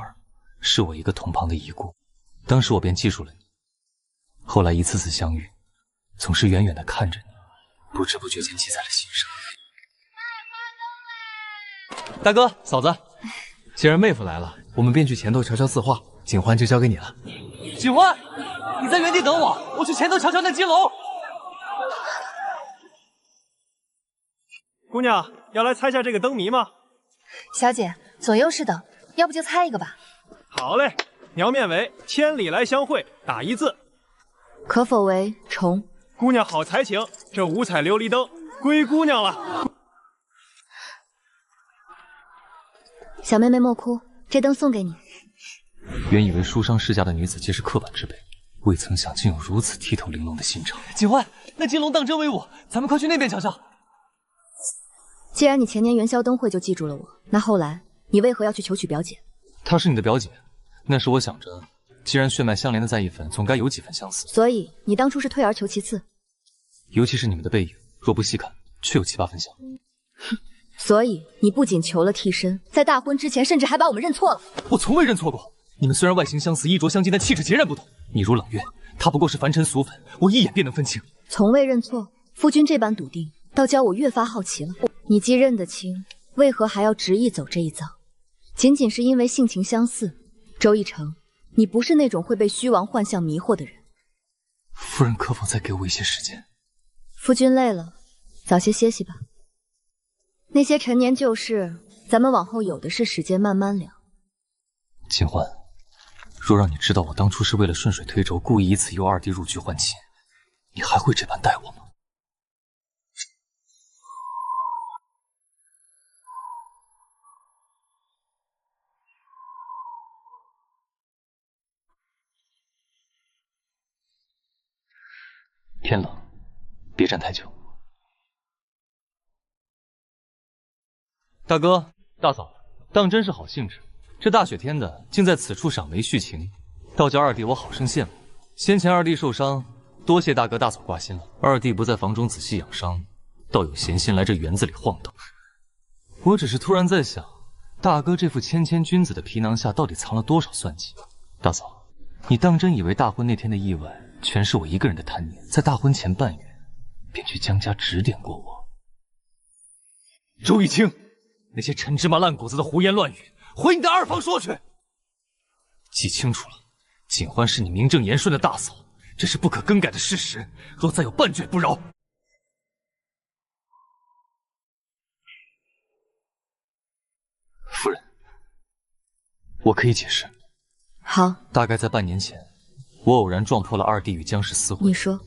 是我一个同旁的遗孤。当时我便记住了你，后来一次次相遇，总是远远地看着你，不知不觉间记在了心上。大哥，嫂子，既然妹夫来了，我们便去前头瞧瞧字画。锦欢就交给你了。锦欢，你在原地等我，我去前头瞧瞧那金龙。姑娘要来猜下这个灯谜吗？小姐，左右是等，要不就猜一个吧。好嘞，描面为千里来相会，打一字。可否为虫？姑娘好才情，这五彩琉璃灯归姑娘了。小妹妹莫哭，这灯送给你。原以为书商世家的女子皆是刻板之辈，未曾想竟有如此剔透玲珑的心肠。锦欢，那金龙当真威武，咱们快去那边瞧瞧。既然你前年元宵灯会就记住了我，那后来你为何要去求娶表姐？她是你的表姐，那时我想着，既然血脉相连的在一分，总该有几分相似。所以你当初是退而求其次。尤其是你们的背影，若不细看，确有7、8分像。所以你不仅求了替身，在大婚之前，甚至还把我们认错了。我从未认错过。你们虽然外形相似，衣着相近，但气质截然不同。你如冷月，她不过是凡尘俗粉，我一眼便能分清。从未认错，夫君这般笃定，倒教我越发好奇了。你既认得清，为何还要执意走这一遭？仅仅是因为性情相似？周逸成，你不是那种会被虚妄幻象迷惑的人。夫人可否再给我一些时间？夫君累了，早些歇息吧。那些陈年旧事，咱们往后有的是时间慢慢聊。锦欢，若让你知道我当初是为了顺水推舟，故意以此诱二弟入局换亲，你还会这般待我吗？天冷，别站太久。大哥、大嫂，当真是好兴致。这大雪天的，竟在此处赏梅叙情，倒叫二弟我好生羡慕。先前二弟受伤，多谢大哥大嫂挂心了。二弟不在房中仔细养伤，倒有闲心来这园子里晃荡。我只是突然在想，大哥这副谦谦君子的皮囊下到底藏了多少算计？大嫂，你当真以为大婚那天的意外全是我一个人的贪念，在大婚前半月便去江家指点过我？周逸清，那些陈芝麻烂谷子的胡言乱语，回你的二房说去。记清楚了，锦欢是你名正言顺的大嫂，这是不可更改的事实，若再有半句不饶。夫人，我可以解释。好，大概在半年前，我偶然撞破了二弟与江氏私会。你说，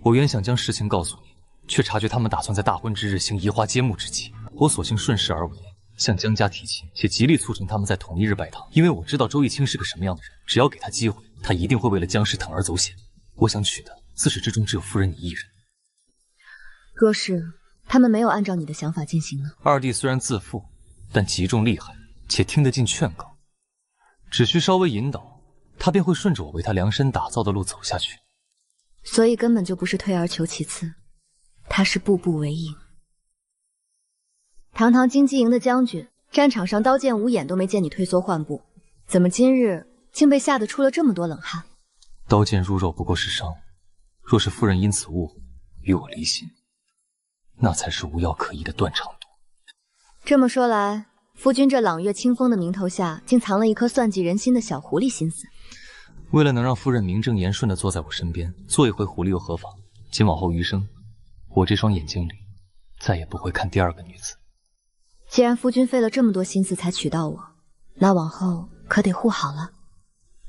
我原想将实情告诉你，却察觉他们打算在大婚之日行移花接木之计，我索性顺势而为，向江家提亲，且极力促成他们在同一日拜堂。因为我知道周逸清是个什么样的人，只要给他机会，他一定会为了江氏铤而走险。我想娶的，自始至终只有夫人你一人。若是他们没有按照你的想法进行呢？二弟虽然自负，但极重利害，且听得进劝告，只需稍微引导，他便会顺着我为他量身打造的路走下去。所以根本就不是退而求其次，他是步步为营。堂堂金鸡营的将军，战场上刀剑无眼都没见你退缩换步，怎么今日竟被吓得出了这么多冷汗？刀剑入肉不过是伤，若是夫人因此误会与我离心，那才是无药可医的断肠毒。这么说来，夫君这朗月清风的名头下，竟藏了一颗算计人心的小狐狸心思。为了能让夫人名正言顺地坐在我身边，做一回狐狸又何妨？今往后余生，我这双眼睛里再也不会看第二个女子。既然夫君费了这么多心思才娶到我，那往后可得护好了。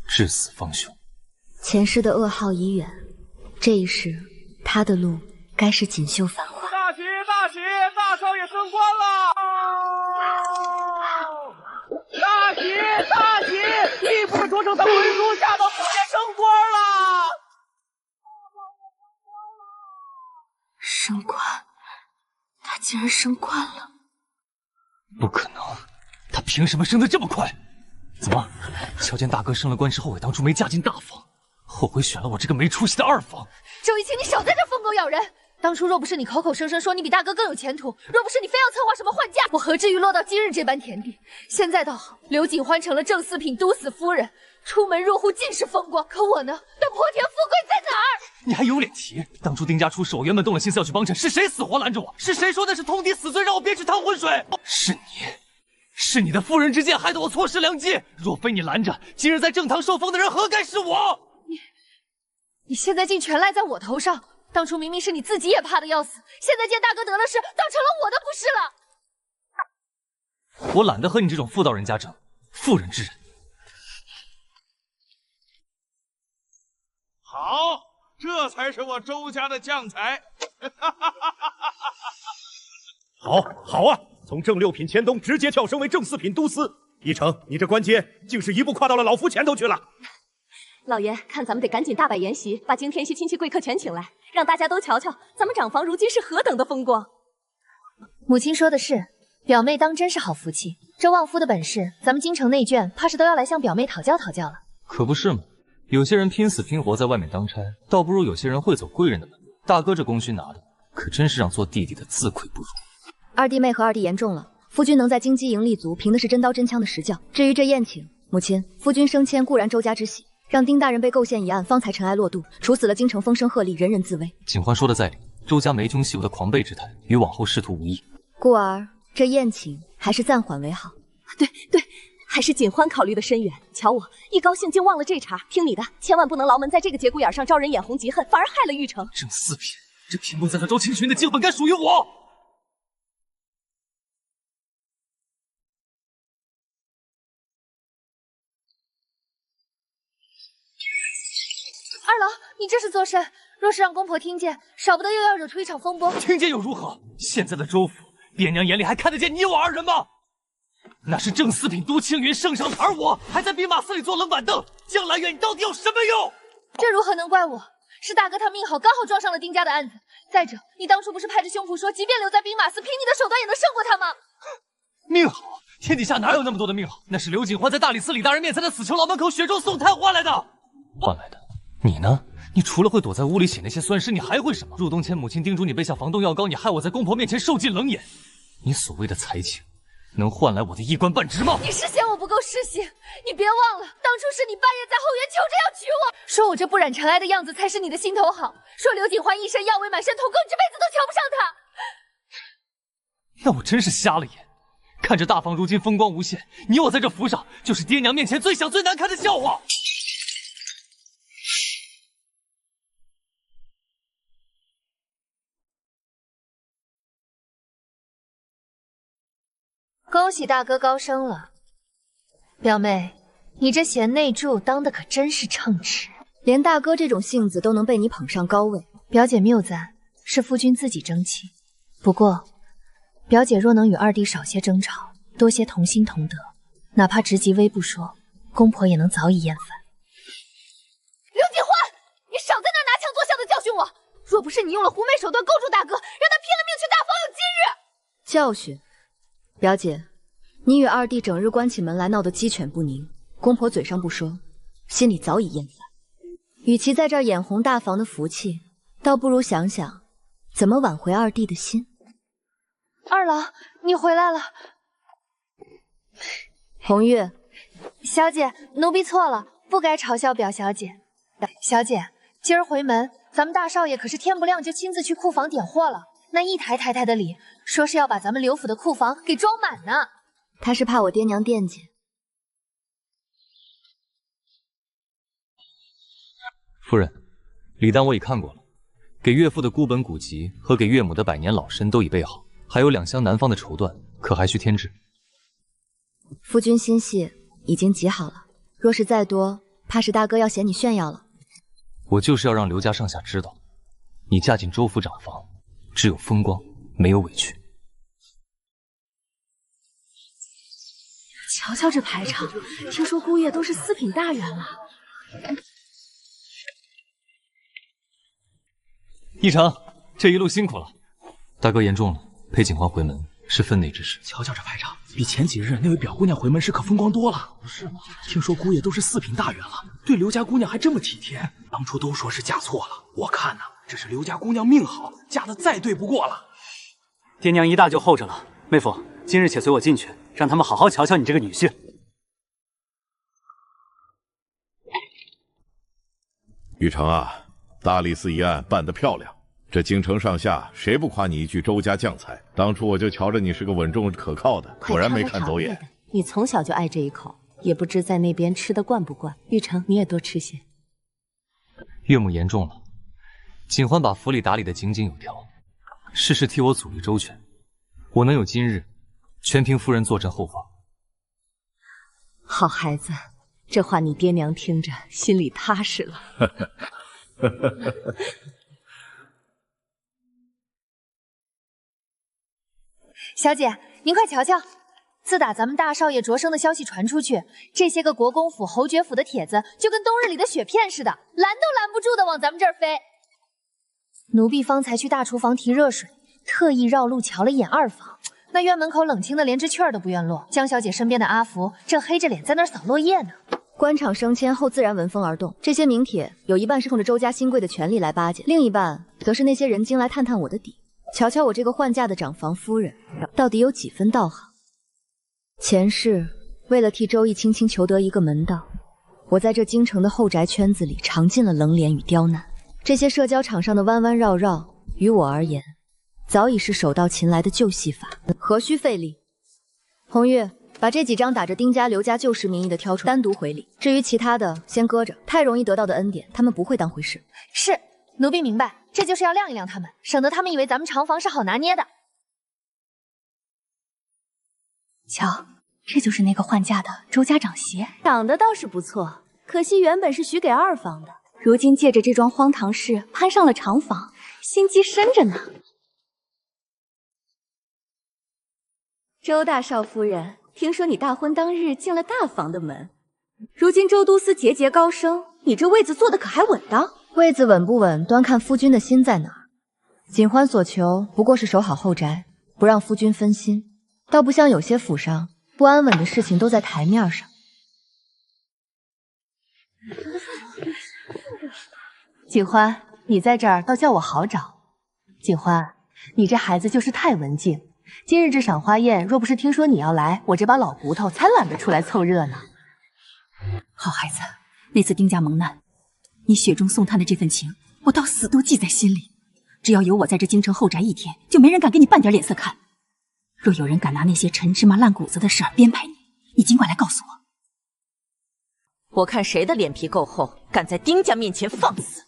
至死方休。前世的噩耗已远，这一世他的路该是锦绣繁华。大喜大喜，大少爷升官了！大喜大喜，一不是说成他文书下到府县升官了！升官，他竟然升官了！不可能，他凭什么升得这么快？怎么，瞧见大哥升了官之后悔当初没嫁进大房，后悔选了我这个没出息的二房？周逸清，你少在这疯狗咬人！当初若不是你口口声声说你比大哥更有前途，若不是你非要策划什么换嫁，我何至于落到今日这般田地？现在倒好，刘锦欢成了正四品都司夫人，出门入户尽是风光，可我呢？那破田富贵在哪儿？你还有脸提？当初丁家出事，我原本动了心思要去帮衬，是谁死活拦着我？是谁说那是通敌死罪，让我别去趟浑水？是你的妇人之见，害得我错失良机。若非你拦着，今日在正堂受封的人何该是我？你现在竟全赖在我头上，当初明明是你自己也怕的要死，现在见大哥得了势，倒成了我的不是了。我懒得和你这种妇道人家争，妇人之仁。好，这才是我周家的将才。好啊！从正六品前东直接跳升为正四品都司，一成，你这官阶竟是一步跨到了老夫前头去了。老爷，看咱们得赶紧大摆筵席，把京天系亲戚贵客全请来，让大家都瞧瞧咱们长房如今是何等的风光。母亲说的是，表妹当真是好福气。这旺夫的本事，咱们京城内眷怕是都要来向表妹讨教讨教了。可不是嘛，有些人拼死拼活在外面当差，倒不如有些人会走贵人的门。大哥这功勋拿的，可真是让做弟弟的自愧不如。二弟妹和二弟言重了，夫君能在京畿营立足，凭的是真刀真枪的实教。至于这宴请，母亲，夫君升迁固然周家之喜，让丁大人被构陷一案，方才尘埃落定，处死了京城风声鹤唳，人人自危。景欢说的在理，周家没穷习武的狂悖之态，与往后仕途无异。故而这宴请还是暂缓为好。对，还是锦欢考虑的深远。瞧我一高兴竟忘了这茬，听你的，千万不能牢门在这个节骨眼上招人眼红嫉恨，反而害了玉成。正四品，这偏不在他周青群的京本该属于我。二郎，你这是作甚？若是让公婆听见，少不得又要惹出一场风波。听见又如何？现在的周府，爹娘眼里还看得见你我二人吗？那是正四品都青云圣上，而我还在兵马司里坐冷板凳，将来远你到底有什么用？这如何能怪我？是大哥他命好，刚好撞上了丁家的案子。再者，你当初不是拍着胸脯说，即便留在兵马司，凭你的手段也能胜过他吗？命好？天底下哪有那么多的命好？那是刘景欢在大理寺李大人面前的死囚牢门口雪中送炭换来的。换来的。你呢？你除了会躲在屋里写那些酸诗，你还会什么？入冬前母亲叮嘱你备下防冻药膏，你害我在公婆面前受尽冷眼。你所谓的才情，能换来我的一官半职吗？你是嫌我不够世性？你别忘了，当初是你半夜在后园求着要娶我，说我这不染尘埃的样子才是你的心头好，说刘景欢一身药味满身痛，更这辈子都瞧不上他。那我真是瞎了眼。看着大房如今风光无限，你我在这府上就是爹娘面前最小最难看的笑话。恭喜大哥高升了，表妹，你这贤内助当的可真是称职，连大哥这种性子都能被你捧上高位。表姐谬赞，是夫君自己争气。不过，表姐若能与二弟少些争吵，多些同心同德，哪怕直击微不说，公婆也能早已厌烦。刘景欢，你少在那儿拿腔作笑的教训我！若不是你用了狐媚手段勾住大哥，让他拼了命去大房，有今日。教训。表姐，你与二弟整日关起门来闹得鸡犬不宁，公婆嘴上不说，心里早已厌烦。与其在这儿眼红大房的福气，倒不如想想怎么挽回二弟的心。二郎，你回来了。红月，小姐，奴婢错了，不该嘲笑表小姐。小姐，今儿回门，咱们大少爷可是天不亮就亲自去库房点货了。那一台台的礼，说是要把咱们刘府的库房给装满呢。他是怕我爹娘惦记。夫人，礼单我已看过了，给岳父的孤本古籍和给岳母的百年老参都已备好，还有2箱南方的绸缎，可还需添置？夫君心细，已经极好了。若是再多，怕是大哥要嫌你炫耀了。我就是要让刘家上下知道，你嫁进周府长房，只有风光，没有委屈。瞧瞧这排场，听说姑爷都是4品大员了。一成，这一路辛苦了。大哥言重了，陪景欢回门是分内之事。瞧瞧这排场，比前几日那位表姑娘回门时可风光多了。不是吗？听说姑爷都是4品大员了，对刘家姑娘还这么体贴。当初都说是嫁错了，我看呢，这是刘家姑娘命好，嫁得再对不过了。爹娘一大就候着了，妹夫，今日且随我进去，让他们好好瞧瞧你这个女婿。玉成啊，大理寺一案办得漂亮，这京城上下谁不夸你一句周家将才？当初我就瞧着你是个稳重可靠的，果然没看走眼。你从小就爱这一口，也不知在那边吃得惯不惯。玉成，你也多吃些。岳母言重了，景欢把府里打理得井井有条，事事替我组织周全，我能有今日，全凭夫人坐镇后方。好孩子，这话你爹娘听着心里踏实了。小姐，您快瞧瞧，自打咱们大少爷擢升的消息传出去，这些个国公府、侯爵府的帖子就跟冬日里的雪片似的，拦都拦不住的往咱们这儿飞。奴婢方才去大厨房提热水，特意绕路瞧了一眼二房，那院门口冷清的连只雀儿都不愿落。江小姐身边的阿福正黑着脸在那儿扫落叶呢。官场升迁后自然闻风而动，这些名帖有一半是冲着周家新贵的权力来巴结，另一半则是那些人精来探探我的底，瞧瞧我这个换嫁的长房夫人到底有几分道行。前世为了替周易青青求得一个门道，我在这京城的后宅圈子里尝尽了冷脸与刁难，这些社交场上的弯弯绕绕，于我而言早已是手到擒来的旧戏法，何须费力。红玉，把这几张打着丁家、刘家旧时名义的挑出来，单独回礼。至于其他的，先搁着。太容易得到的恩典，他们不会当回事。是，奴婢明白，这就是要晾一晾他们，省得他们以为咱们长房是好拿捏的。瞧，这就是那个换嫁的周家长媳，长得倒是不错，可惜原本是许给二房的，如今借着这桩荒唐事攀上了长房，心机深着呢。周大少夫人，听说你大婚当日进了大房的门，如今周都司节节高升，你这位子坐的可还稳当？位子稳不稳，端看夫君的心在哪儿。锦欢所求不过是守好后宅，不让夫君分心，倒不像有些府上不安稳的事情都在台面上。锦欢，你在这儿倒叫我好找。锦欢，你这孩子就是太文静。今日这赏花宴，若不是听说你要来，我这把老骨头才懒得出来凑热闹。好孩子，那次丁家蒙难，你雪中送炭的这份情，我到死都记在心里。只要有我在这京城后宅一天，就没人敢给你半点脸色看。若有人敢拿那些陈芝麻烂谷子的事儿编排你，你尽管来告诉我。我看谁的脸皮够厚，敢在丁家面前放肆。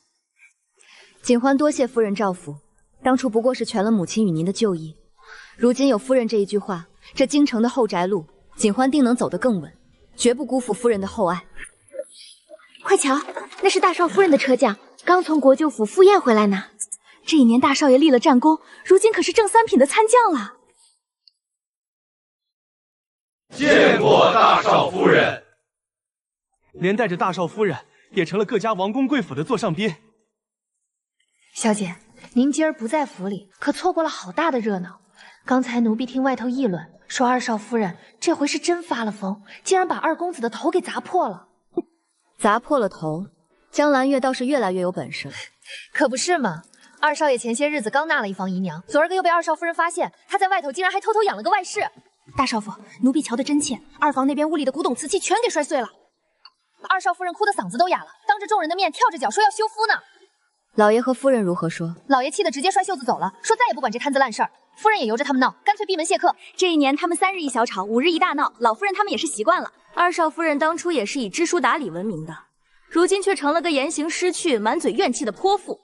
锦欢多谢夫人照拂，当初不过是全了母亲与您的旧意。如今有夫人这一句话，这京城的后宅路，锦欢定能走得更稳，绝不辜负夫人的厚爱。快瞧，那是大少夫人的车驾，刚从国舅府赴宴回来呢。这一年大少爷立了战功，如今可是正三品的参将了。见过大少夫人。连带着大少夫人也成了各家王公贵府的座上宾。小姐，您今儿不在府里，可错过了好大的热闹。刚才奴婢听外头议论，说二少夫人这回是真发了疯，竟然把二公子的头给砸破了。砸破了头，江兰月倒是越来越有本事了。可不是嘛，二少爷前些日子刚纳了一房姨娘，昨儿个又被二少夫人发现，他在外头竟然还偷偷养了个外室。大少妇，奴婢瞧得真切，二房那边屋里的古董瓷器全给摔碎了。二少夫人哭得嗓子都哑了，当着众人的面跳着脚说要修夫呢。老爷和夫人如何说？老爷气得直接摔袖子走了，说再也不管这摊子烂事儿。夫人也由着他们闹，干脆闭门谢客。这一年他们3日一小吵，5日一大闹，老夫人他们也是习惯了。二少夫人当初也是以知书达理闻名的，如今却成了个言行失去、满嘴怨气的泼妇。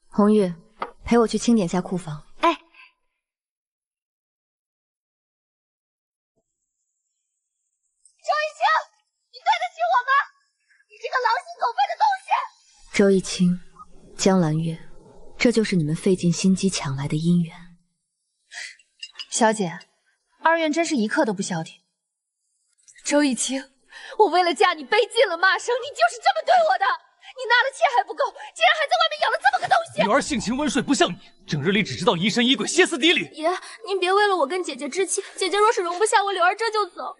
红玉，陪我去清点下库房。哎，周一清，你对得起我吗？你这个狼心狗肺的东西！周一清，江兰月，这就是你们费尽心机抢来的姻缘。小姐，二院真是一刻都不消停。周一清，我为了嫁你背尽了骂声，你就是这么对我的。你纳了妾还不够，竟然还在外面养了这么个东西。女儿性情温顺，不像你，整日里只知道疑神疑鬼、歇斯底里。爷，您别为了我跟姐姐置气，姐姐若是容不下我，柳儿这就走，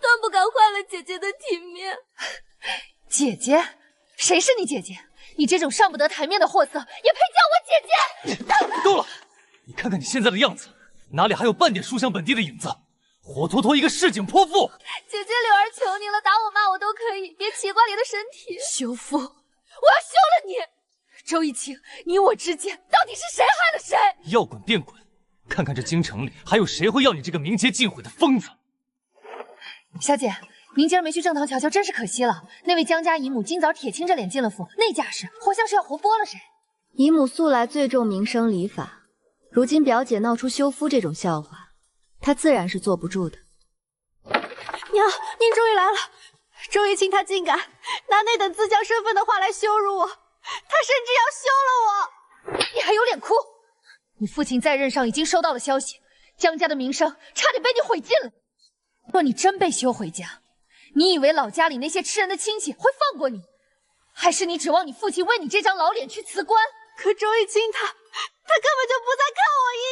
断不敢坏了姐姐的体面。姐姐？谁是你姐姐？你这种上不得台面的货色，也配叫我姐姐？够了！你看看你现在的样子，哪里还有半点书香本地的影子？活脱脱一个市井泼妇！姐姐，柳儿求你了，打我骂我都可以，别奇怪你的身体。休夫！我要休了你！周一清，你我之间到底是谁害了谁？要滚便滚！看看这京城里还有谁会要你这个名节尽毁的疯子！小姐，您今儿没去正堂瞧瞧，真是可惜了。那位江家姨母今早铁青着脸进了府，那架势，活像是要活剥了谁。姨母素来最重名声礼法，如今表姐闹出休夫这种笑话，她自然是坐不住的。娘，您终于来了。周玉清他竟敢拿那等自降身份的话来羞辱我，他甚至要休了我。你还有脸哭？你父亲在任上已经收到了消息，江家的名声差点被你毁尽了。若你真被休回家，你以为老家里那些吃人的亲戚会放过你？还是你指望你父亲为你这张老脸去辞官？可周玉清他根本就不再看我一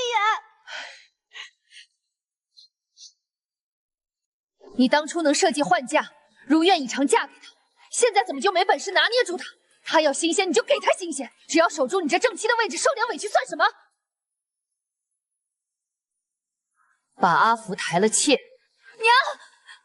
眼。你当初能设计换嫁，如愿以偿嫁给他，现在怎么就没本事拿捏住他？他要新鲜你就给他新鲜，只要守住你这正妻的位置，受点委屈算什么？把阿福抬了妾。娘，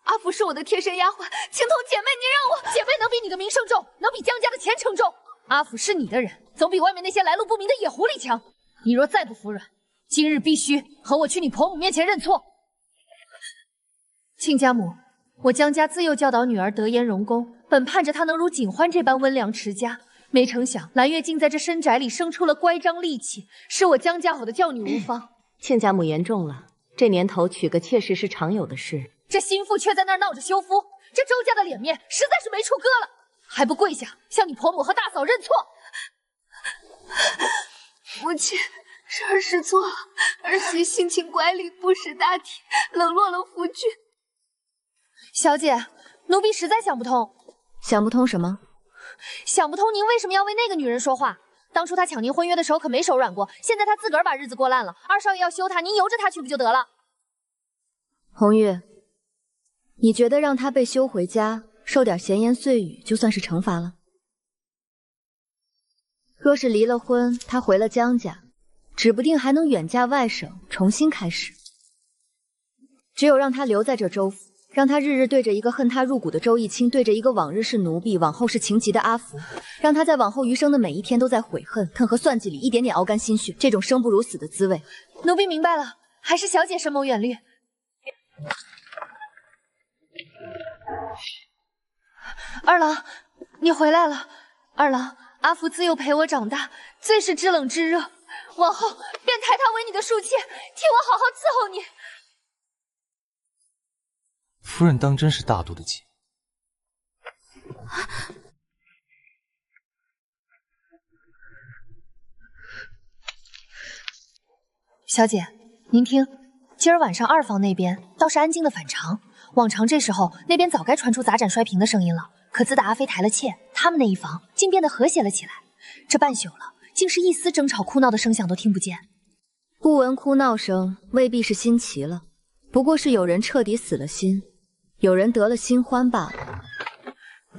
阿福是我的贴身丫鬟，情同姐妹，你让我……姐妹能比你的名声重，能比江家的前程重？阿福是你的人，总比外面那些来路不明的野狐狸强。你若再不服软，今日必须和我去你婆母面前认错。亲家母，我江家自幼教导女儿德颜容恭，本盼着她能如锦欢这般温良持家，没成想蓝月竟在这深宅里生出了乖张戾气，是我江家好的教女无方。亲家母言重了，这年头娶个妾室是常有的事。这心腹却在那儿闹着休夫，这周家的脸面实在是没处搁了，还不跪下向你婆母和大嫂认错？母亲，是儿识错了，儿媳性情乖戾，不识大体，冷落了夫君。小姐，奴婢实在想不通。想不通什么？想不通您为什么要为那个女人说话？当初她抢您婚约的时候可没手软过，现在她自个儿把日子过烂了，二少爷要休她，您由着她去不就得了？红玉，你觉得让她被休回家，受点闲言碎语，就算是惩罚了？若是离了婚，她回了江家，指不定还能远嫁外省，重新开始。只有让她留在这州府，让她日日对着一个恨她入骨的周逸清，对着一个往日是奴婢，往后是情急的阿福，让她在往后余生的每一天都在悔恨、恨和算计里一点点熬干心血，这种生不如死的滋味。奴婢明白了，还是小姐深谋远虑。二郎，你回来了。二郎，阿福自幼陪我长大，最是知冷知热，往后便抬他为你的庶妾，替我好好伺候你。夫人当真是大度的紧。小姐，您听，今儿晚上二房那边倒是安静的反常，往常这时候那边早该传出砸盏摔瓶的声音了。可自打阿飞抬了妾，他们那一房竟变得和谐了起来。这半宿了，竟是一丝争吵哭闹的声响都听不见。不闻哭闹声，未必是心齐了，不过是有人彻底死了心，有人得了新欢罢了。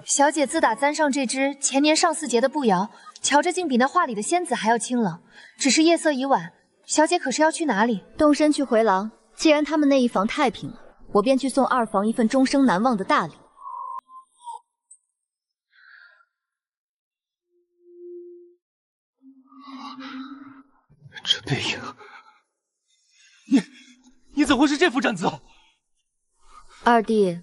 小姐自打簪上这只前年上巳节的步摇，瞧着竟比那画里的仙子还要清冷。只是夜色已晚，小姐可是要去哪里？动身去回廊。既然他们那一房太平了，我便去送二房一份终生难忘的大礼。这背影，你怎会是这副站姿？二弟，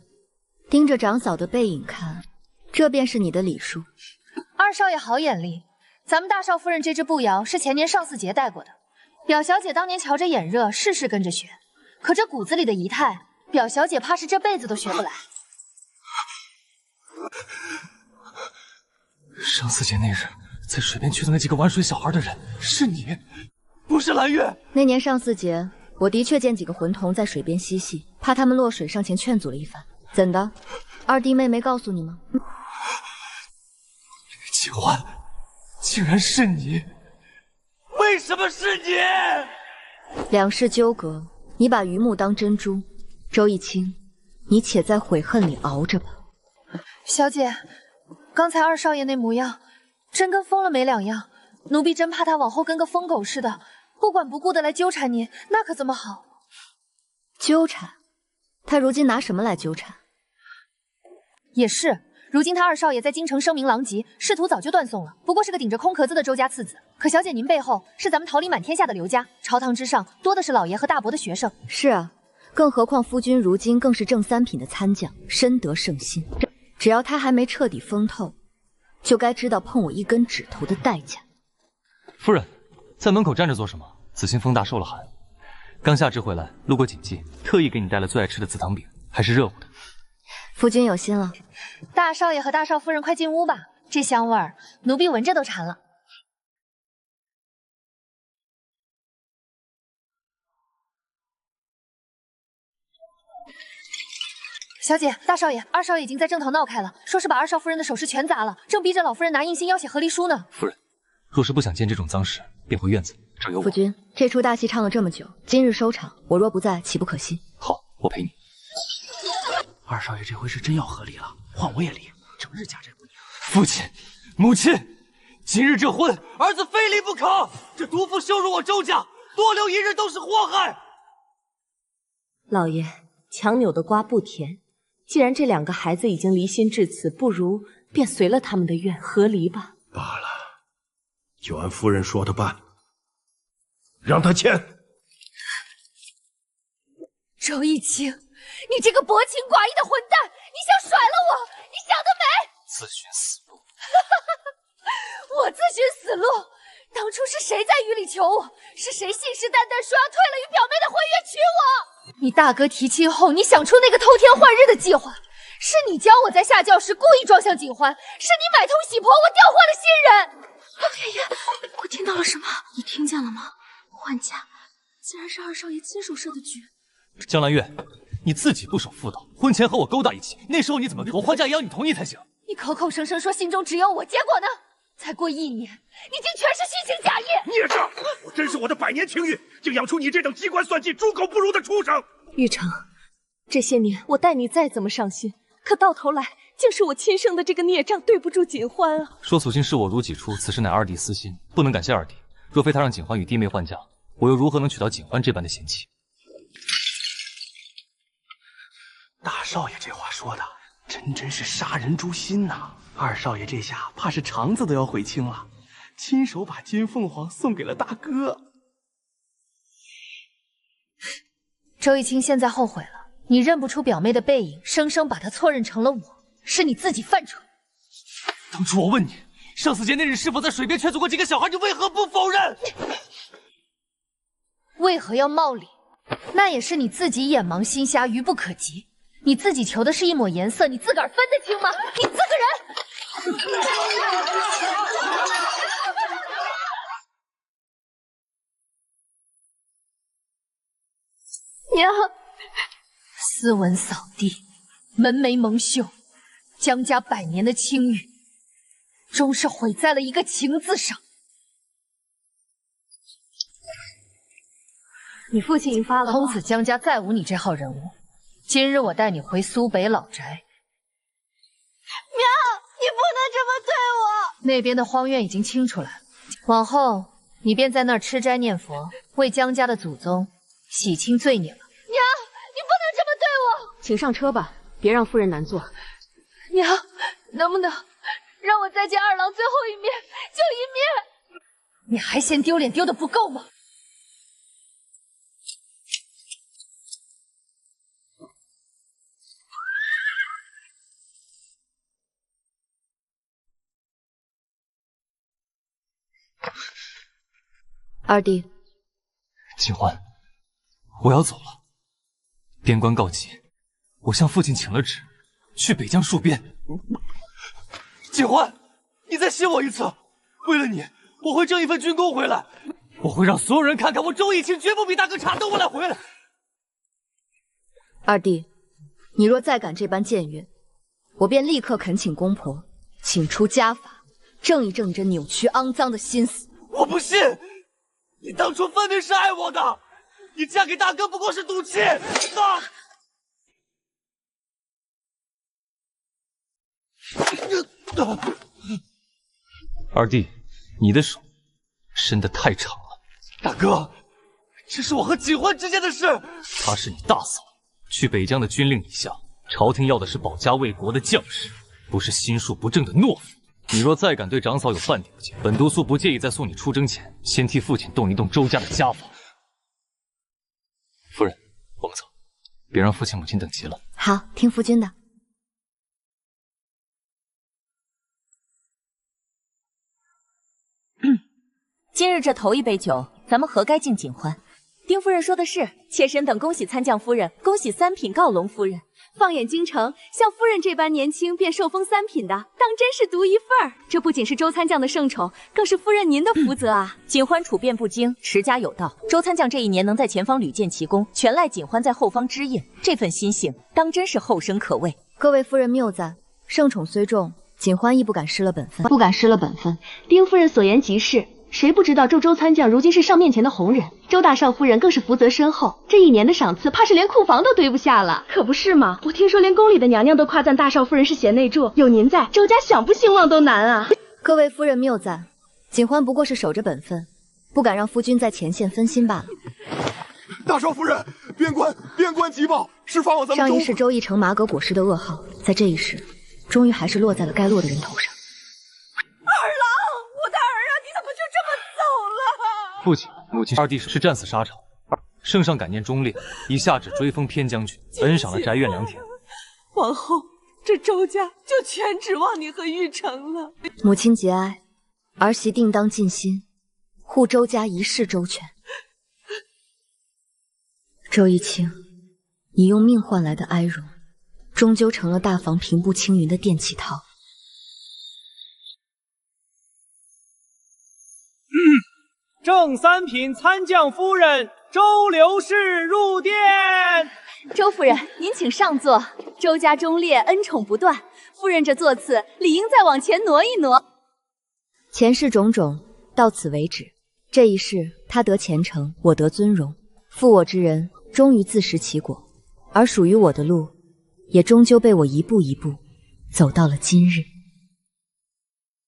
盯着长嫂的背影看，这便是你的礼数。二少爷好眼力，咱们大少夫人这只步摇是前年上巳节戴过的，表小姐当年瞧着眼热，事事跟着学，可这骨子里的仪态，表小姐怕是这辈子都学不来。上巳节那日，在水边缺的那几个玩水小孩的人，是你，不是蓝月。那年上巳节，我的确见几个魂童在水边嬉戏，怕他们落水，上前劝阻了一番。怎的？二弟妹没告诉你吗？景欢，竟然是你！为什么是你？两世纠葛，你把榆木当珍珠，周逸清，你且在悔恨里熬着吧。小姐，刚才二少爷那模样，真跟疯了没两样。奴婢真怕他往后跟个疯狗似的，不管不顾的来纠缠您，那可怎么好？纠缠？他如今拿什么来纠缠？也是，如今他二少爷在京城声名狼藉，仕途早就断送了，不过是个顶着空壳子的周家次子。可小姐您背后是咱们桃李满天下的刘家，朝堂之上多的是老爷和大伯的学生。是啊，更何况夫君如今更是正三品的参将，深得圣心。只要他还没彻底疯透，就该知道碰我一根指头的代价。夫人，在门口站着做什么？子兴风大受了寒，刚下旨回来，路过锦记，特意给你带了最爱吃的紫糖饼，还是热乎的。夫君有心了。大少爷和大少夫人快进屋吧，这香味儿，奴婢闻着都馋了。小姐，大少爷，二少爷已经在正堂闹开了，说是把二少夫人的首饰全砸了，正逼着老夫人拿印信要写和离书呢。夫人，若是不想见这种脏事，便回院子，这有我。夫君，这出大戏唱了这么久，今日收场，我若不在，岂不可惜？好，我陪你。二少爷这回是真要和离了，换我也离，整日夹这姑娘。父亲，母亲，今日这婚，儿子非离不可。这毒妇羞辱我周家，多留一日都是祸害。老爷，强扭的瓜不甜。既然这两个孩子已经离心至此，不如便随了他们的愿，和离吧。罢了，就按夫人说的办，让他签。周逸清，你这个薄情寡义的混蛋，你想甩了我，你想得美！自寻死路。我自寻死路？当初是谁在雨里求我？是谁信誓旦旦说要退了与表妹的婚约娶我？你大哥提亲后，你想出那个偷天换日的计划，是你教我在下轿时故意装像警欢，是你买通喜婆，我调换了新人。老天爷，我听到了什么？你听见了吗？换嫁竟然是二少爷亲手设的局。江兰月，你自己不守妇道，婚前和我勾搭一起，那时候你怎么我换嫁也要你同意才行。你口口声声说心中只有我，结果呢？才过1年，你竟全是虚情假意！孽障！我珍视我的百年情运，竟养出你这等机关算尽、猪狗不如的畜生！玉成，这些年我待你再怎么上心，可到头来竟是我亲生的这个孽障对不住锦欢啊！说祖亲视我如己出，此事乃二弟私心，不能感谢二弟。若非他让锦欢与弟妹换嫁，我又如何能娶到锦欢这般的贤妻？大少爷这话说的，真是杀人诛心呐！二少爷这下怕是肠子都要悔青了，亲手把金凤凰送给了大哥。周逸清现在后悔了，你认不出表妹的背影，生生把她错认成了我，是你自己犯蠢。当初我问你，上巳节那日是否在水边劝阻过几个小孩，你为何不否认？为何要冒领？那也是你自己眼盲心瞎，愚不可及。你自己求的是一抹颜色，你自个儿分得清吗？你自个人！娘，斯文扫地，门楣蒙羞，江家100年的清誉，终是毁在了一个情字上。你父亲已发了，从此江家再无你这号人物。今日我带你回苏北老宅。娘，你不能这么对我。那边的荒院已经清出来了，往后你便在那儿吃斋念佛，为江家的祖宗洗清罪孽了。娘，你不能这么对我。请上车吧，别让夫人难做。娘，能不能让我再见二郎最后一面，就一面？你还嫌丢脸丢得不够吗？二弟，锦欢，我要走了。边关告急，我向父亲请了旨，去北疆戍边。锦欢，你再信我一次，为了你，我会挣一份军功回来。我会让所有人看看，我周逸清绝不比大哥差。等我俩回来。二弟，你若再敢这般僭越，我便立刻恳请公婆，请出家法，正一正你这扭曲肮脏的心思。我不信。你当初分明是爱我的，你嫁给大哥不过是赌气。二弟，你的手伸得太长了。大哥，这是我和锦欢之间的事。她是你大嫂，去北疆的军令以下，朝廷要的是保家卫国的将士，不是心术不正的懦夫。你若再敢对长嫂有半点不敬，本督苏不介意在送你出征前，先替父亲动一动周家的家法。夫人，我们走。别让父亲母亲等急了。好，听夫君的。今日这头一杯酒，咱们何该敬锦欢？丁夫人说的是，妾身等恭喜参将夫人，恭喜三品告龙夫人。放眼京城，像夫人这般年轻便受封三品的，当真是独一份儿。这不仅是周参将的圣宠，更是夫人您的福泽啊！锦欢处变不惊，持家有道。周参将这一年能在前方屡建奇功，全赖锦欢在后方支应，这份心性当真是后生可畏。各位夫人谬赞，圣宠虽重，锦欢亦不敢失了本分。不敢失了本分。丁夫人所言极是。谁不知道周参将如今是上面前的红人，周大少夫人更是福泽深厚，这一年的赏赐怕是连库房都堆不下了。可不是嘛，我听说连宫里的娘娘都夸赞大少夫人是贤内助，有您在，周家想不兴旺都难啊。各位夫人谬赞，锦欢不过是守着本分，不敢让夫君在前线分心罢了。大少夫人，边关急报，是发往咱们上一世周义成麻葛果实的噩耗，在这一世，终于还是落在了该落的人头上。父亲、母亲、二弟是战死沙场，圣上感念忠烈，已下旨追封偏将军，恩赏了宅院2田。往后这周家就全指望你和玉成了。母亲节哀，儿媳定当尽心，护周家一世周全。周一清，你用命换来的哀荣，终究成了大房平步青云的电气套。正三品参将夫人周刘氏入殿。周夫人，您请上座。周家忠烈，恩宠不断，夫人这座次理应再往前挪一挪。前世种种，到此为止。这一世，他得前程，我得尊荣，负我之人终于自食其果，而属于我的路，也终究被我一步一步走到了今日。